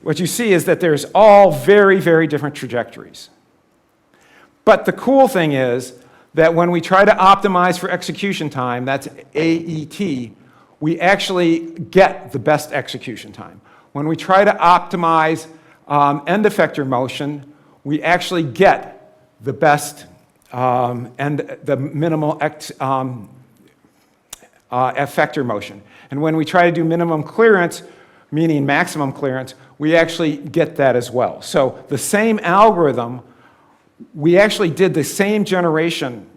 What you see is that there's all very, very different trajectories. But the cool thing is that when we try to optimize for execution time, that's AET, we actually get the best execution time. When we try to optimize end effector motion, we actually get the best and the minimal effector motion. And when we try to do minimum clearance, meaning maximum clearance, we actually get that as well. So the same algorithm, we actually did the same generation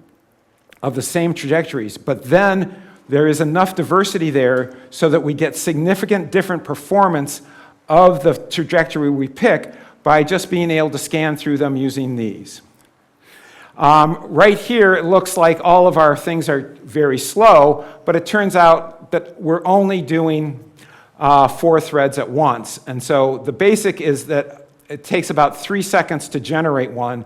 of the same trajectories, but then there is enough diversity there so that we get significant different performance of the trajectory we pick by just being able to scan through them using these. Right here, it looks like all of our things are very slow, but it turns out that we're only doing 4 threads at once. And so the basic is that it takes about 3 seconds to generate one.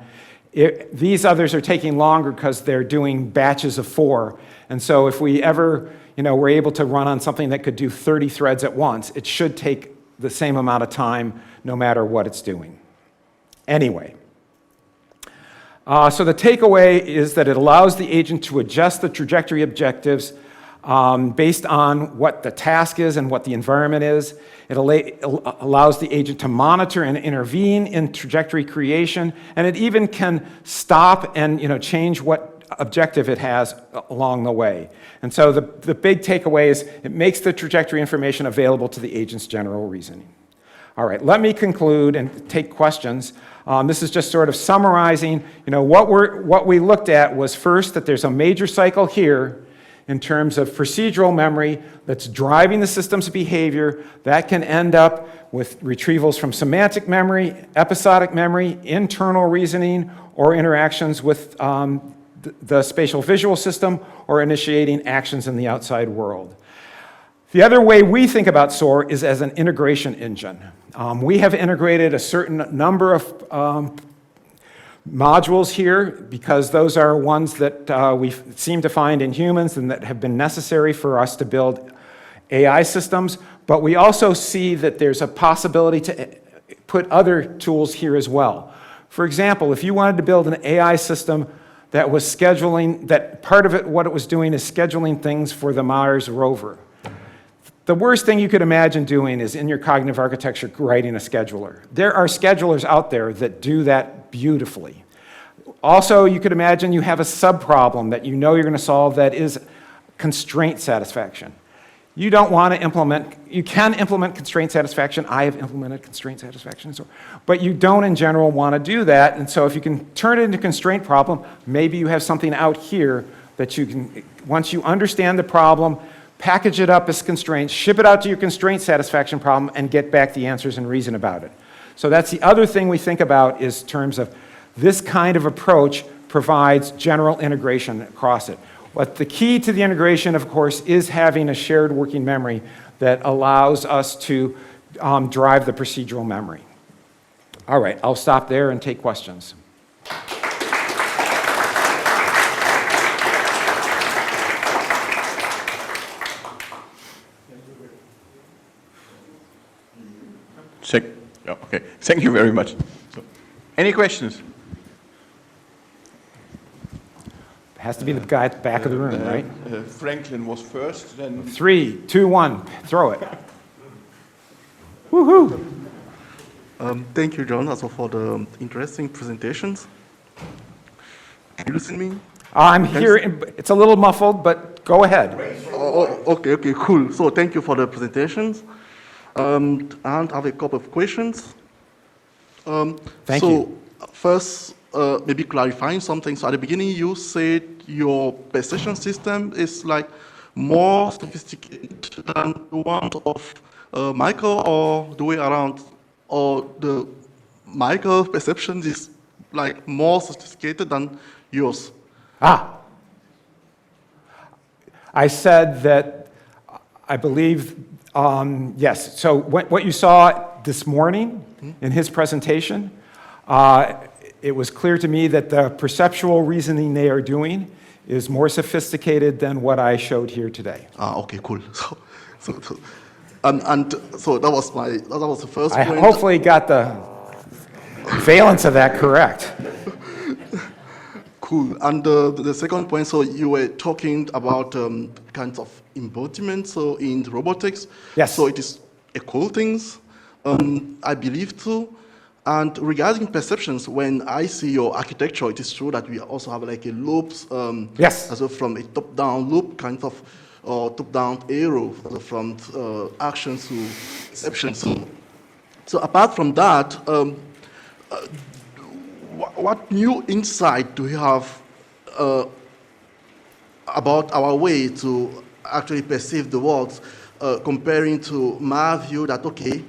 These others are taking longer because they're doing batches of 4. And so if we ever were able to run on something that could do 30 threads at once, it should take the same amount of time no matter what it's doing. Anyway. So the takeaway is that it allows the agent to adjust the trajectory objectives based on what the task is and what the environment is. It allows the agent to monitor and intervene in trajectory creation, and it even can stop and change what objective it has along the way. And so the big takeaway is it makes the trajectory information available to the agent's general reasoning. All right, let me conclude and take questions. This is just sort of summarizing, what we looked at was first that there's a major cycle here in terms of procedural memory that's driving the system's behavior. That can end up with retrievals from semantic memory, episodic memory, internal reasoning, or interactions with the spatial visual system, or initiating actions in the outside world. The other way we think about SOAR is as an integration engine. We have integrated a certain number of modules here because those are ones that we seem to find in humans and that have been necessary for us to build AI systems, but we also see that there's a possibility to put other tools here as well. For example, if you wanted to build an AI system that was scheduling, that part of it, what it was doing is scheduling things for the Mars rover. The worst thing you could imagine doing is in your cognitive architecture writing a scheduler. There are schedulers out there that do that beautifully. Also, you could imagine you have a subproblem that you know you're going to solve that is constraint satisfaction. You don't want to implement, you can implement constraint satisfaction. I have implemented constraint satisfaction, but you don't in general want to do that. And so if you can turn it into a constraint problem, maybe you have something out here that you can, once you understand the problem, package it up as constraints, ship it out to your constraint satisfaction problem, and get back the answers and reason about it. So that's the other thing we think about is terms of this kind of approach provides general integration across it. But the key to the integration, of course, is having a shared working memory that allows us to drive the procedural memory. All right, I'll stop there and take questions. Okay. Thank you very much. So, any questions? Has to be the guy at the back of the room, right? Franklin was first, then 3, 2, 1, throw it. Woohoo! Thank you, John, also for the interesting presentations. Can you listen to me? I'm here, it's a little muffled, but go ahead. Okay, cool. So thank you for the presentations. And I have a couple of questions. Thank you. First, maybe clarifying something. So at the beginning, you said your perception system is like more sophisticated than the one of Michael, or the way around, or the Michael perception is like more sophisticated than yours? I said that I believe, yes. So what you saw this morning in his presentation, it was clear to me that the perceptual reasoning they are doing is more sophisticated than what I showed here today. Okay, cool. So that was the first I point. hopefully got the valence of that correct. Cool. And the second point, so you were talking about kinds of embodiment, so in robotics. Yes. So it is a cool thing, I believe too. And regarding perceptions, when I see your architecture, it is true that we also have like a loops. Yes. Also from a top-down loop, kind of top-down arrow, from actions to perceptions. So apart from that, what new insight do you have about our way to actually perceive the world, comparing to my view that, okay.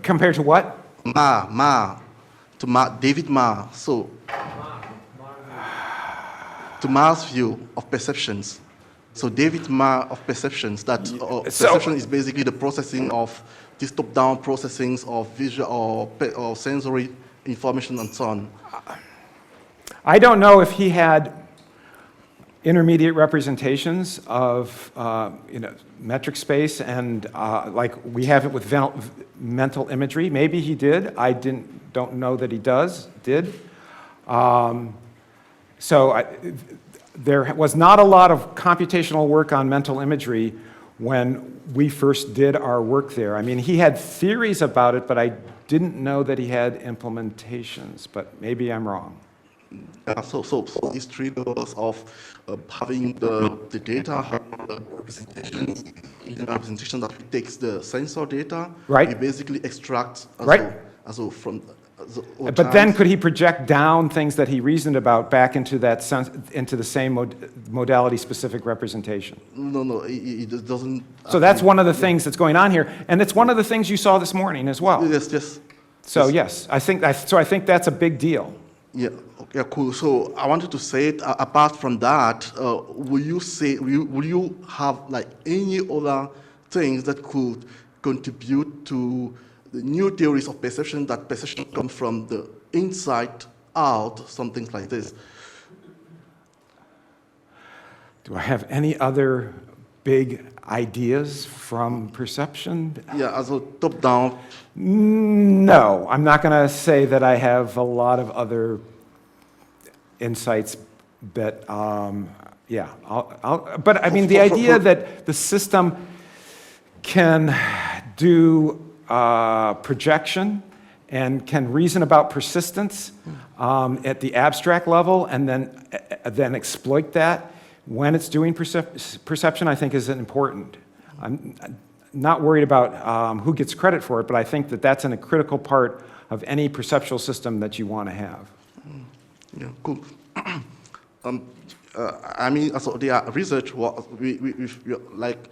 Compared to what? David Ma. So, to Ma's view of perceptions. So David Ma of perceptions, that perception is basically the processing of these top-down processings of visual or sensory information and so on. I don't know if he had intermediate representations of metric space and like we have it with mental imagery. Maybe he did. I don't know that he did. There was not a lot of computational work on mental imagery when we first did our work there. I mean, he had theories about it, but I didn't know that he had implementations, but maybe I'm wrong. So these 3 levels of having the data, having the representations, in the representation that we take the sensor data, right. We basically extract from. But then could he project down things that he reasoned about back into that into the same modality-specific representation? No, it doesn't. So that's one of the things that's going on here, and it's one of the things you saw this morning as well. Yes. So yes, I think that's a big deal. Yeah. Yeah, cool. So I wanted to say, apart from that, will you have like any other things that could contribute to the new theories of perception, that perception comes from the inside out, some things like this? Do I have any other big ideas from perception? Yeah, as a top-down. No, I'm not going to say that I have a lot of other insights, but yeah, but I mean, the idea that the system can do projection and can reason about persistence at the abstract level and then exploit that when it's doing perception, I think is important. I'm not worried about who gets credit for it, but I think that that's a critical part of any perceptual system that you want to have. Yeah, cool. I mean, so the research was we like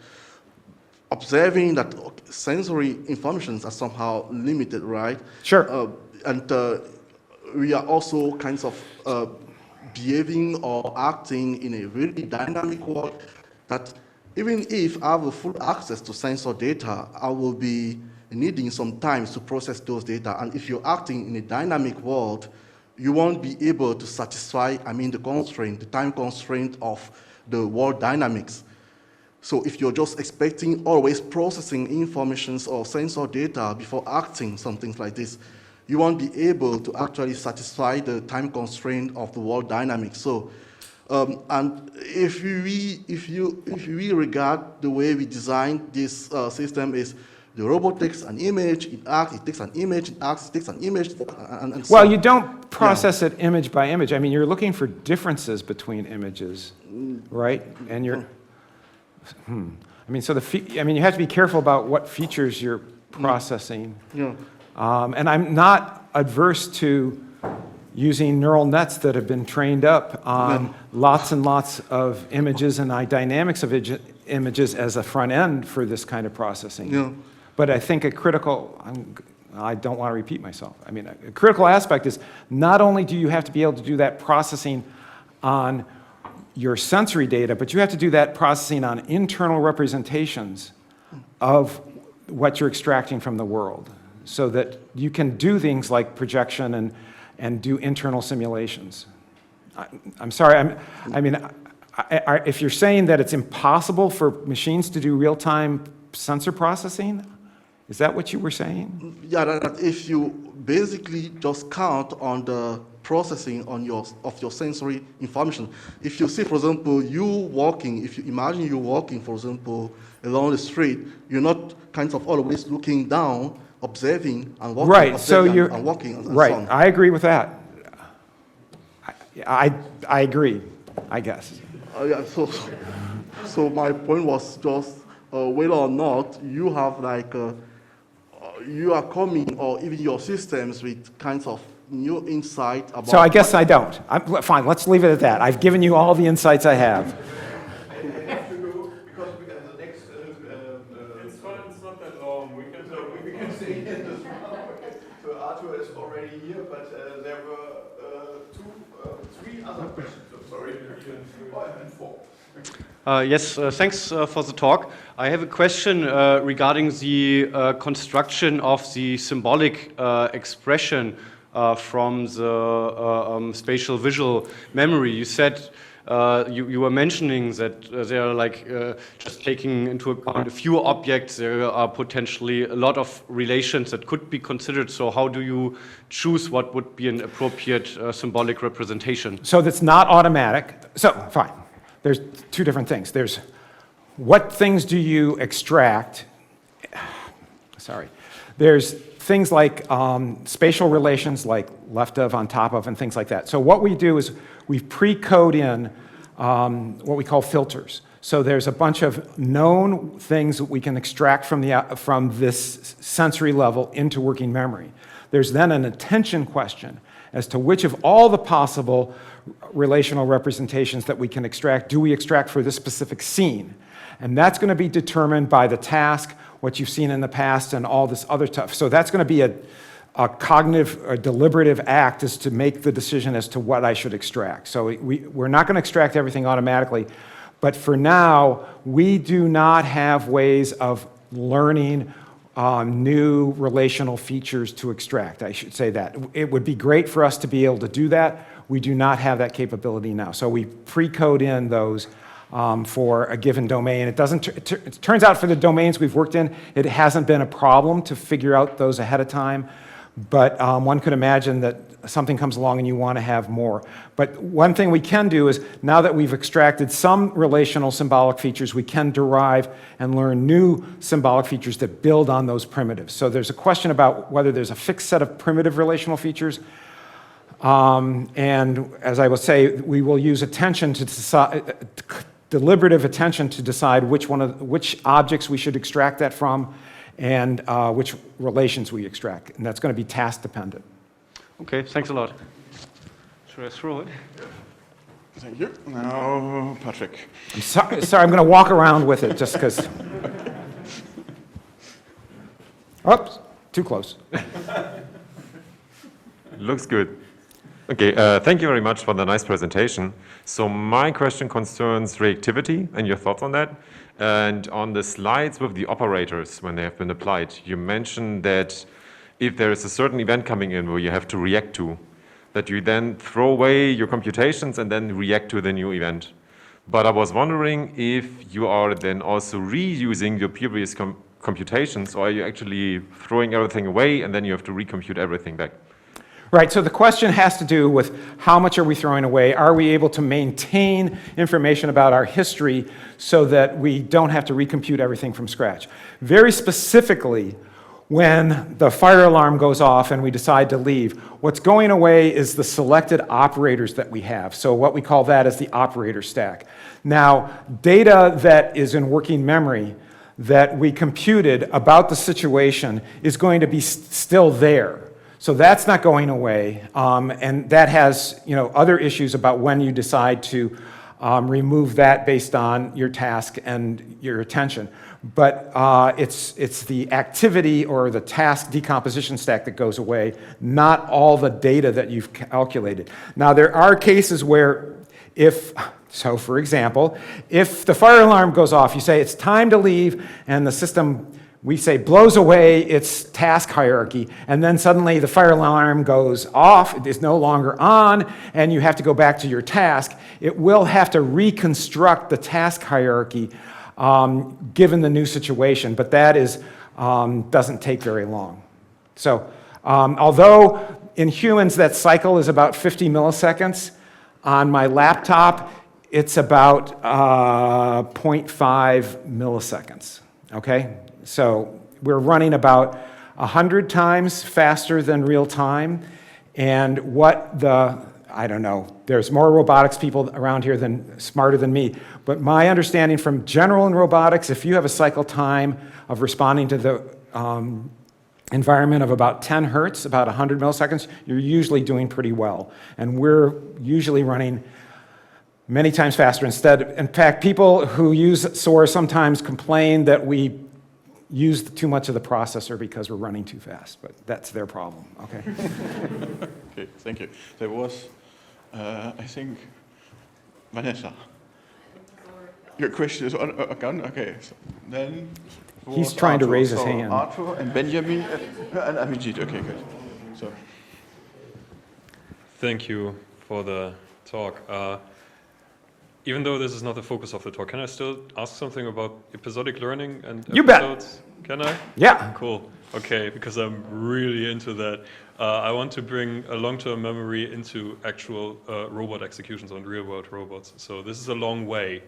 observing that sensory informations are somehow limited, right? Sure. And we are also kinds of behaving or acting in a really dynamic world that even if I have a full access to sensor data, I will be needing some time to process those data. And if you're acting in a dynamic world, you won't be able to satisfy, the time constraint of the world dynamics. So if you're just expecting always processing informations or sensor data before acting, something like this, you won't be able to actually satisfy the time constraint of the world dynamics. So, and if we regard the way we designed this system is the robot takes an image, it acts, it takes an image, it acts, it takes an image, and so. Well, you don't process it image by image. I mean, you're looking for differences between images, right? And you're, I mean, so you have to be careful about what features you're processing. Yeah. And I'm not adverse to using neural nets that have been trained up on lots and lots of images and dynamics of images as a front end for this kind of processing. Yeah. But I think I don't want to repeat myself. I mean, a critical aspect is not only do you have to be able to do that processing on your sensory data, but you have to do that processing on internal representations of what you're extracting from the world, so that you can do things like projection and do internal simulations. I'm sorry, if you're saying that it's impossible for machines to do real-time sensor processing, is that what you were saying? Yeah, that if you basically just count on the processing of your sensory information. If you see, for example, if you imagine you walking, for example, along the street, you're not kind of always looking down, observing and walking, right. So you're and walking and right. so on. I agree with that. I agree, I guess. Yeah, so my point was just whether or not you have you are coming, or even your systems, with kinds of new insight about. So I guess I don't. Fine, let's leave it at that. I've given you all the insights I have. I have to go because we got the next. It's fine, it's not that long. We can stay here as well. So Arthur is already here, but there were three other questions. I'm sorry. And four. Yes, thanks for the talk. I have a question regarding the construction of the symbolic expression from the spatial visual memory. You said you were mentioning that there are just taking into account a few objects, there are potentially a lot of relations that could be considered. So how do you choose what would be an appropriate symbolic representation? So that's not automatic. So, fine. There's two different things. There's what things do you extract? Sorry. There's things like spatial relations, like left of, on top of, and things like that. So what we do is we pre-code in what we call filters. So there's a bunch of known things that we can extract from this sensory level into working memory. There's then an attention question as to which of all the possible relational representations that we can extract do we extract for this specific scene. And that's going to be determined by the task, what you've seen in the past, and all this other stuff. So that's going to be a cognitive or deliberative act is to make the decision as to what I should extract. So we're not going to extract everything automatically, but for now, we do not have ways of learning new relational features to extract. I should say that. It would be great for us to be able to do that. We do not have that capability now. So we pre-code in those for a given domain. It turns out for the domains we've worked in, it hasn't been a problem to figure out those ahead of time. But one could imagine that something comes along and you want to have more. But one thing we can do is, now that we've extracted some relational symbolic features, we can derive and learn new symbolic features that build on those primitives. So there's a question about whether there's a fixed set of primitive relational features. And as I will say, we will use attention to decide, deliberative attention to decide which objects we should extract that from, and which relations we extract. And that's going to be task dependent. Okay, thanks a lot. Should I throw it? Thank you. Now, Patrick. I'm sorry, I'm going to walk around with it just because. Oops, too close. Looks good. Okay, thank you very much for the nice presentation. So my question concerns reactivity and your thoughts on that. And on the slides with the operators, when they have been applied, you mentioned that if there is a certain event coming in where you have to react to, that you then throw away your computations and then react to the new event. But I was wondering if you are then also reusing your previous computations, or are you actually throwing everything away and then you have to recompute everything back? Right, so the question has to do with how much are we throwing away? Are we able to maintain information about our history so that we don't have to recompute everything from scratch? Very specifically, when the fire alarm goes off and we decide to leave, what's going away is the selected operators that we have. So what we call that is the operator stack. Now, data that is in working memory that we computed about the situation is going to be still there. So that's not going away, and that has other issues about when you decide to remove that based on your task and your attention. But it's the activity or the task decomposition stack that goes away, not all the data that you've calculated. Now there are cases where so for example, if the fire alarm goes off, you say it's time to leave, and the system, we say, blows away its task hierarchy, and then suddenly the fire alarm goes off, it is no longer on, and you have to go back to your task. It will have to reconstruct the task hierarchy given the new situation, but that doesn't take very long. So although in humans that cycle is about 50 milliseconds, on my laptop it's about 0.5 milliseconds, okay? So we're running about 100 times faster than real time, and I don't know, there's more robotics people around here smarter than me, but my understanding from general in robotics, if you have a cycle time of responding to the environment of about 10 hertz, about 100 milliseconds, you're usually doing pretty well. And we're usually running many times faster instead. In fact, people who use soar sometimes complain that we use too much of the processor because we're running too fast, but that's their problem, okay? Okay, thank you. There was, I think, Vanessa. Your question is on again? Okay, so then... He's trying to raise his hand. Arthur and Benjamin and Abhijit. Okay, good. So. Thank you for the talk. Even though this is not the focus of the talk, can I still ask something about episodic learning and you episodes? Bet. Can I? Yeah. Cool. Okay, because I'm really into that. I want to bring a long-term memory into actual robot executions on real-world robots. So this is a long way.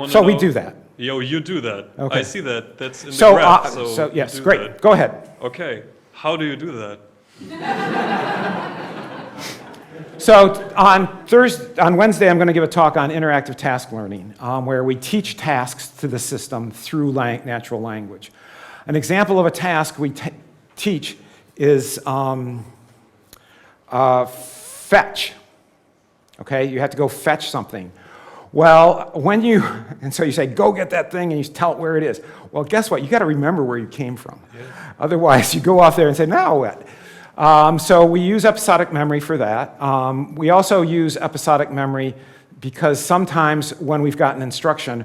So we do that. Yo, you do that. Okay. I see that. That's in the graph. So yes, great. That. Go ahead. Okay. How do you do that? So on Wednesday, I'm going to give a talk on interactive task learning, where we teach tasks to the system through natural language. An example of a task we teach is fetch. Okay, you have to go fetch something. Well, and so you say, go get that thing, and you tell it where it is. Well, guess what? You got to remember where you came from. Yeah. Otherwise, you go off there and say, now what? So we use episodic memory for that. We also use episodic memory because sometimes when we've gotten instruction,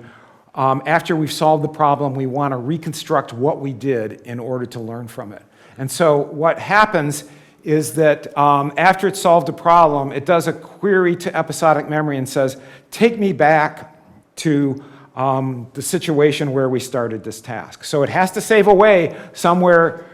after we've solved the problem, we want to reconstruct what we did in order to learn from it. And so what happens is that after it's solved a problem, it does a query to episodic memory and says, take me back to the situation where we started this task. So it has to save away somewhere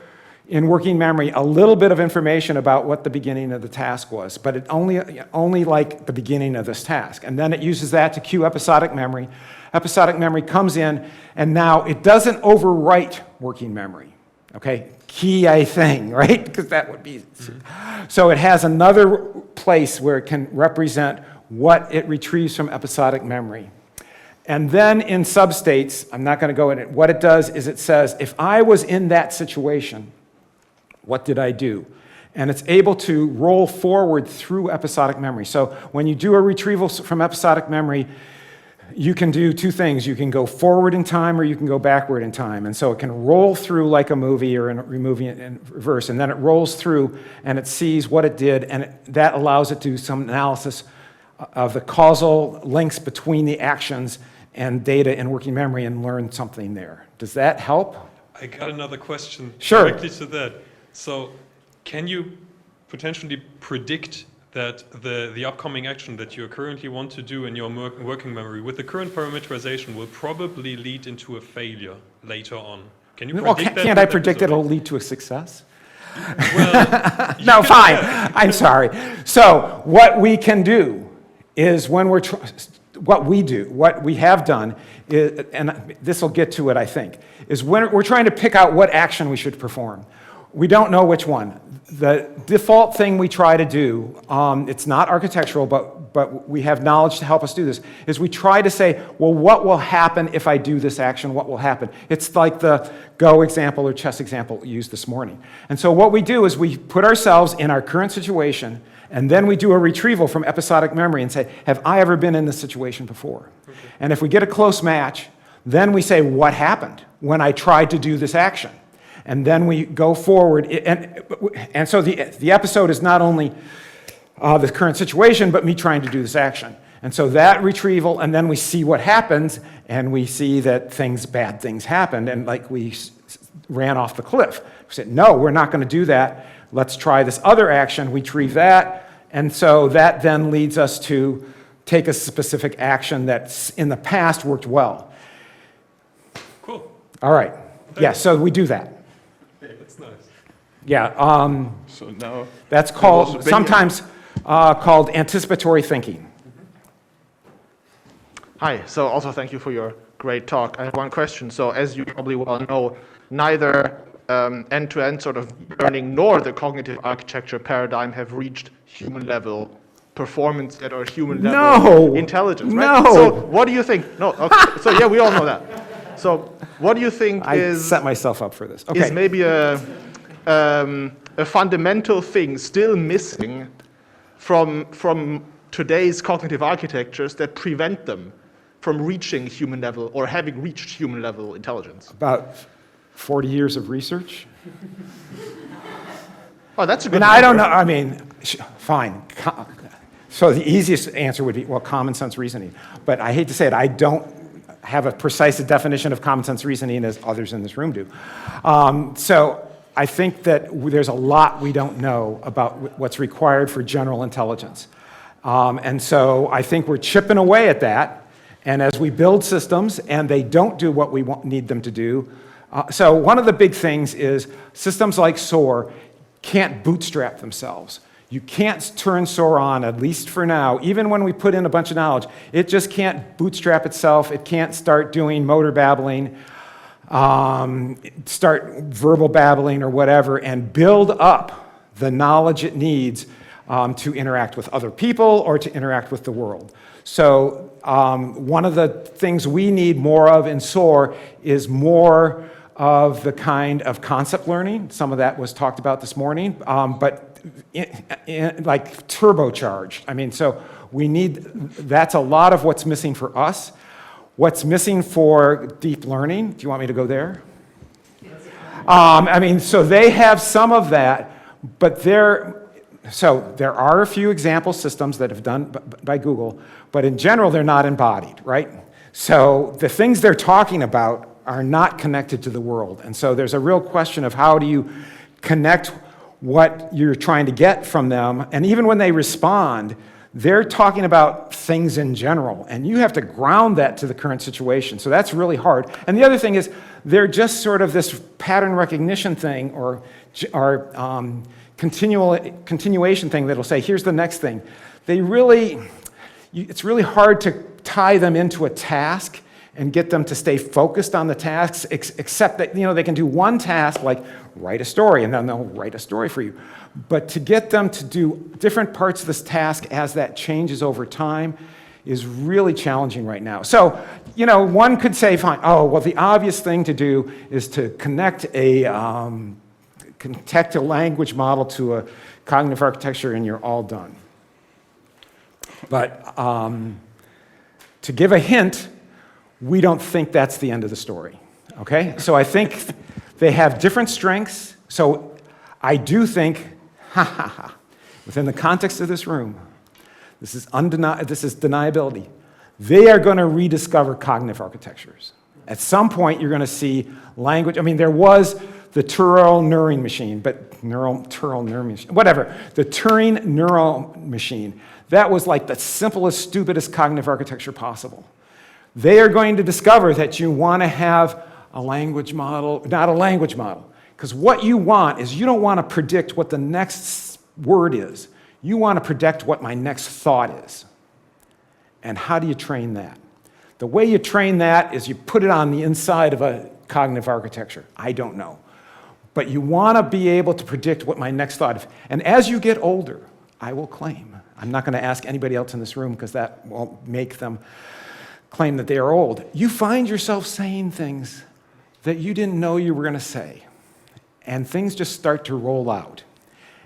in working memory a little bit of information about what the beginning of the task was, but it only like the beginning of this task. And then it uses that to queue episodic memory. Episodic memory comes in, and now it doesn't overwrite working memory. Okay, key thing, right? Because that would be. So it has another place where it can represent what it retrieves from episodic memory. And then in substates, I'm not going to go in it, what it does is it says, if I was in that situation, what did I do? And it's able to roll forward through episodic memory. So when you do a retrieval from episodic memory, you can do two things. You can go forward in time or you can go backward in time. And so it can roll through like a movie or moving it in reverse. And then it rolls through and it sees what it did, and that allows it to do some analysis of the causal links between the actions and data in working memory and learn something there. Does that help? I got another question Sure. directly to that. So can you potentially predict that the upcoming action that you currently want to do in your working memory with the current parameterization will probably lead into a failure later on? Can you predict Well, that? can't I predict it'll lead to a success? Well, No, fine. I'm sorry. So what we can do is when we're what we have done, is, and this will get to it, I think, is when we're trying to pick out what action we should perform. We don't know which one. The default thing we try to do, it's not architectural, but we have knowledge to help us do this, is we try to say, well, what will happen if I do this action? What will happen? It's like the Go example or chess example used this morning. And so what we do is we put ourselves in our current situation, and then we do a retrieval from episodic memory and say, have I ever been in this situation before? Okay. And if we get a close match, then we say, what happened when I tried to do this action? And then we go forward, and so the episode is not only the current situation, but me trying to do this action. And so that retrieval, and then we see what happens, and we see that bad things happened, and like we ran off the cliff. We said, no, we're not going to do that. Let's try this other action. We retrieve that, and so that then leads us to take a specific action that in the past worked well. cool. All right. Yeah, so we do that. That's nice. Yeah, So now that's was called, Benjamin. sometimes called anticipatory thinking. Hi, so also thank you for your great talk. I have one question. So as you probably well know, neither end-to-end sort of learning nor the cognitive architecture paradigm have reached human level performance yet or human level intelligence, right? No. So what do you think? No, okay. So yeah, we all know that. So what do you think I set myself up for this. is Okay. maybe a fundamental thing still missing from today's cognitive architectures that prevent them from reaching human level or having reached human level intelligence? About 40 years of research. Oh, that's a good And I don't know, number. I mean, fine. So the easiest answer would be, well, common sense reasoning. But I hate to say it, I don't have a precise definition of common sense reasoning as others in this room do. So I think that there's a lot we don't know about what's required for general intelligence. And so I think we're chipping away at that. And as we build systems and they don't do what we need them to do, so one of the big things is systems like SOAR can't bootstrap themselves. You can't turn SOAR on, at least for now. Even when we put in a bunch of knowledge, it just can't bootstrap itself. It can't start doing motor babbling, start verbal babbling or whatever, and build up the knowledge it needs to interact with other people or to interact with the world. So one of the things we need more of in SOAR is more of the kind of concept learning. Some of that was talked about this morning, but like turbocharged. I mean, so we need, that's a lot of what's missing for us. What's missing for deep learning, do you want me to go there? I mean, so they have some of that, But so there are a few example systems that have done by Google, but in general, they're not embodied, right? So the things they're talking about are not connected to the world. And so there's a real question of how do you connect what you're trying to get from them. And even when they respond, they're talking about things in general, and you have to ground that to the current situation. So that's really hard. And the other thing is, they're just sort of this pattern recognition thing or continuation thing that'll say, here's the next thing. It's really hard to tie them into a task and get them to stay focused on the tasks, except that they can do one task, like write a story, and then they'll write a story for you. But to get them to do different parts of this task as that changes over time is really challenging right now. So, one could say, fine, well, the obvious thing to do is to connect a language model to a cognitive architecture, and you're all done. But to give a hint, we don't think that's the end of the story, okay? So I think they have different strengths. So I do think, within the context of this room, this is deniability. They are going to rediscover cognitive architectures. At some point, you're going to see language. I mean, there was the Turing neural machine, the Turing neural machine. That was like the simplest, stupidest cognitive architecture possible. They are going to discover that you want to have a language model, not a language model. Because what you want is you don't want to predict what the next word is. You want to predict what my next thought is. And how do you train that? The way you train that is you put it on the inside of a cognitive architecture. I don't know. But you want to be able to predict what my next thought is. And as you get older, I will claim, I'm not going to ask anybody else in this room because that won't make them claim that they are old. You find yourself saying things that you didn't know you were going to say. And things just start to roll out.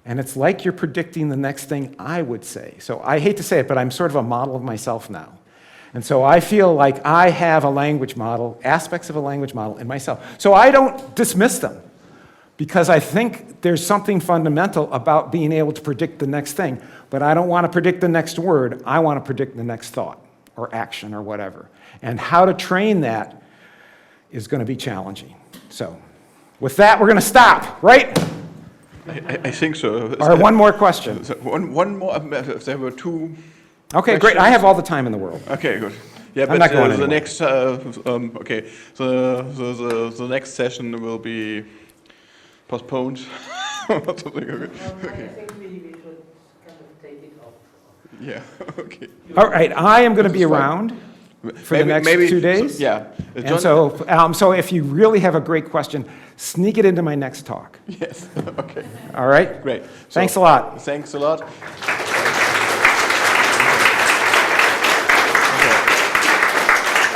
And it's like you're predicting the next thing I would say. So I hate to say it, but I'm sort of a model of myself now. And so I feel like I have a language model, aspects of a language model in myself. So I don't dismiss them because I think there's something fundamental about being able to predict the next thing. But I don't want to predict the next word. I want to predict the next thought or action or whatever. And how to train that is going to be challenging. So with that, we're going to stop, right? I think so. Or one more question. One more. There were two. Okay, great. I have all the time in the world. Okay, good. Yeah, I'm but not going the anywhere. next. Okay, the next session will be postponed. Something. Okay. I think we should kind of take it off. Yeah. Okay. All right, I am going to be around for the next 2 days. Yeah. And John- so if you really have a great question, sneak it into my next talk. Yes. Okay. All right? Great. Thanks a lot. Thanks a lot.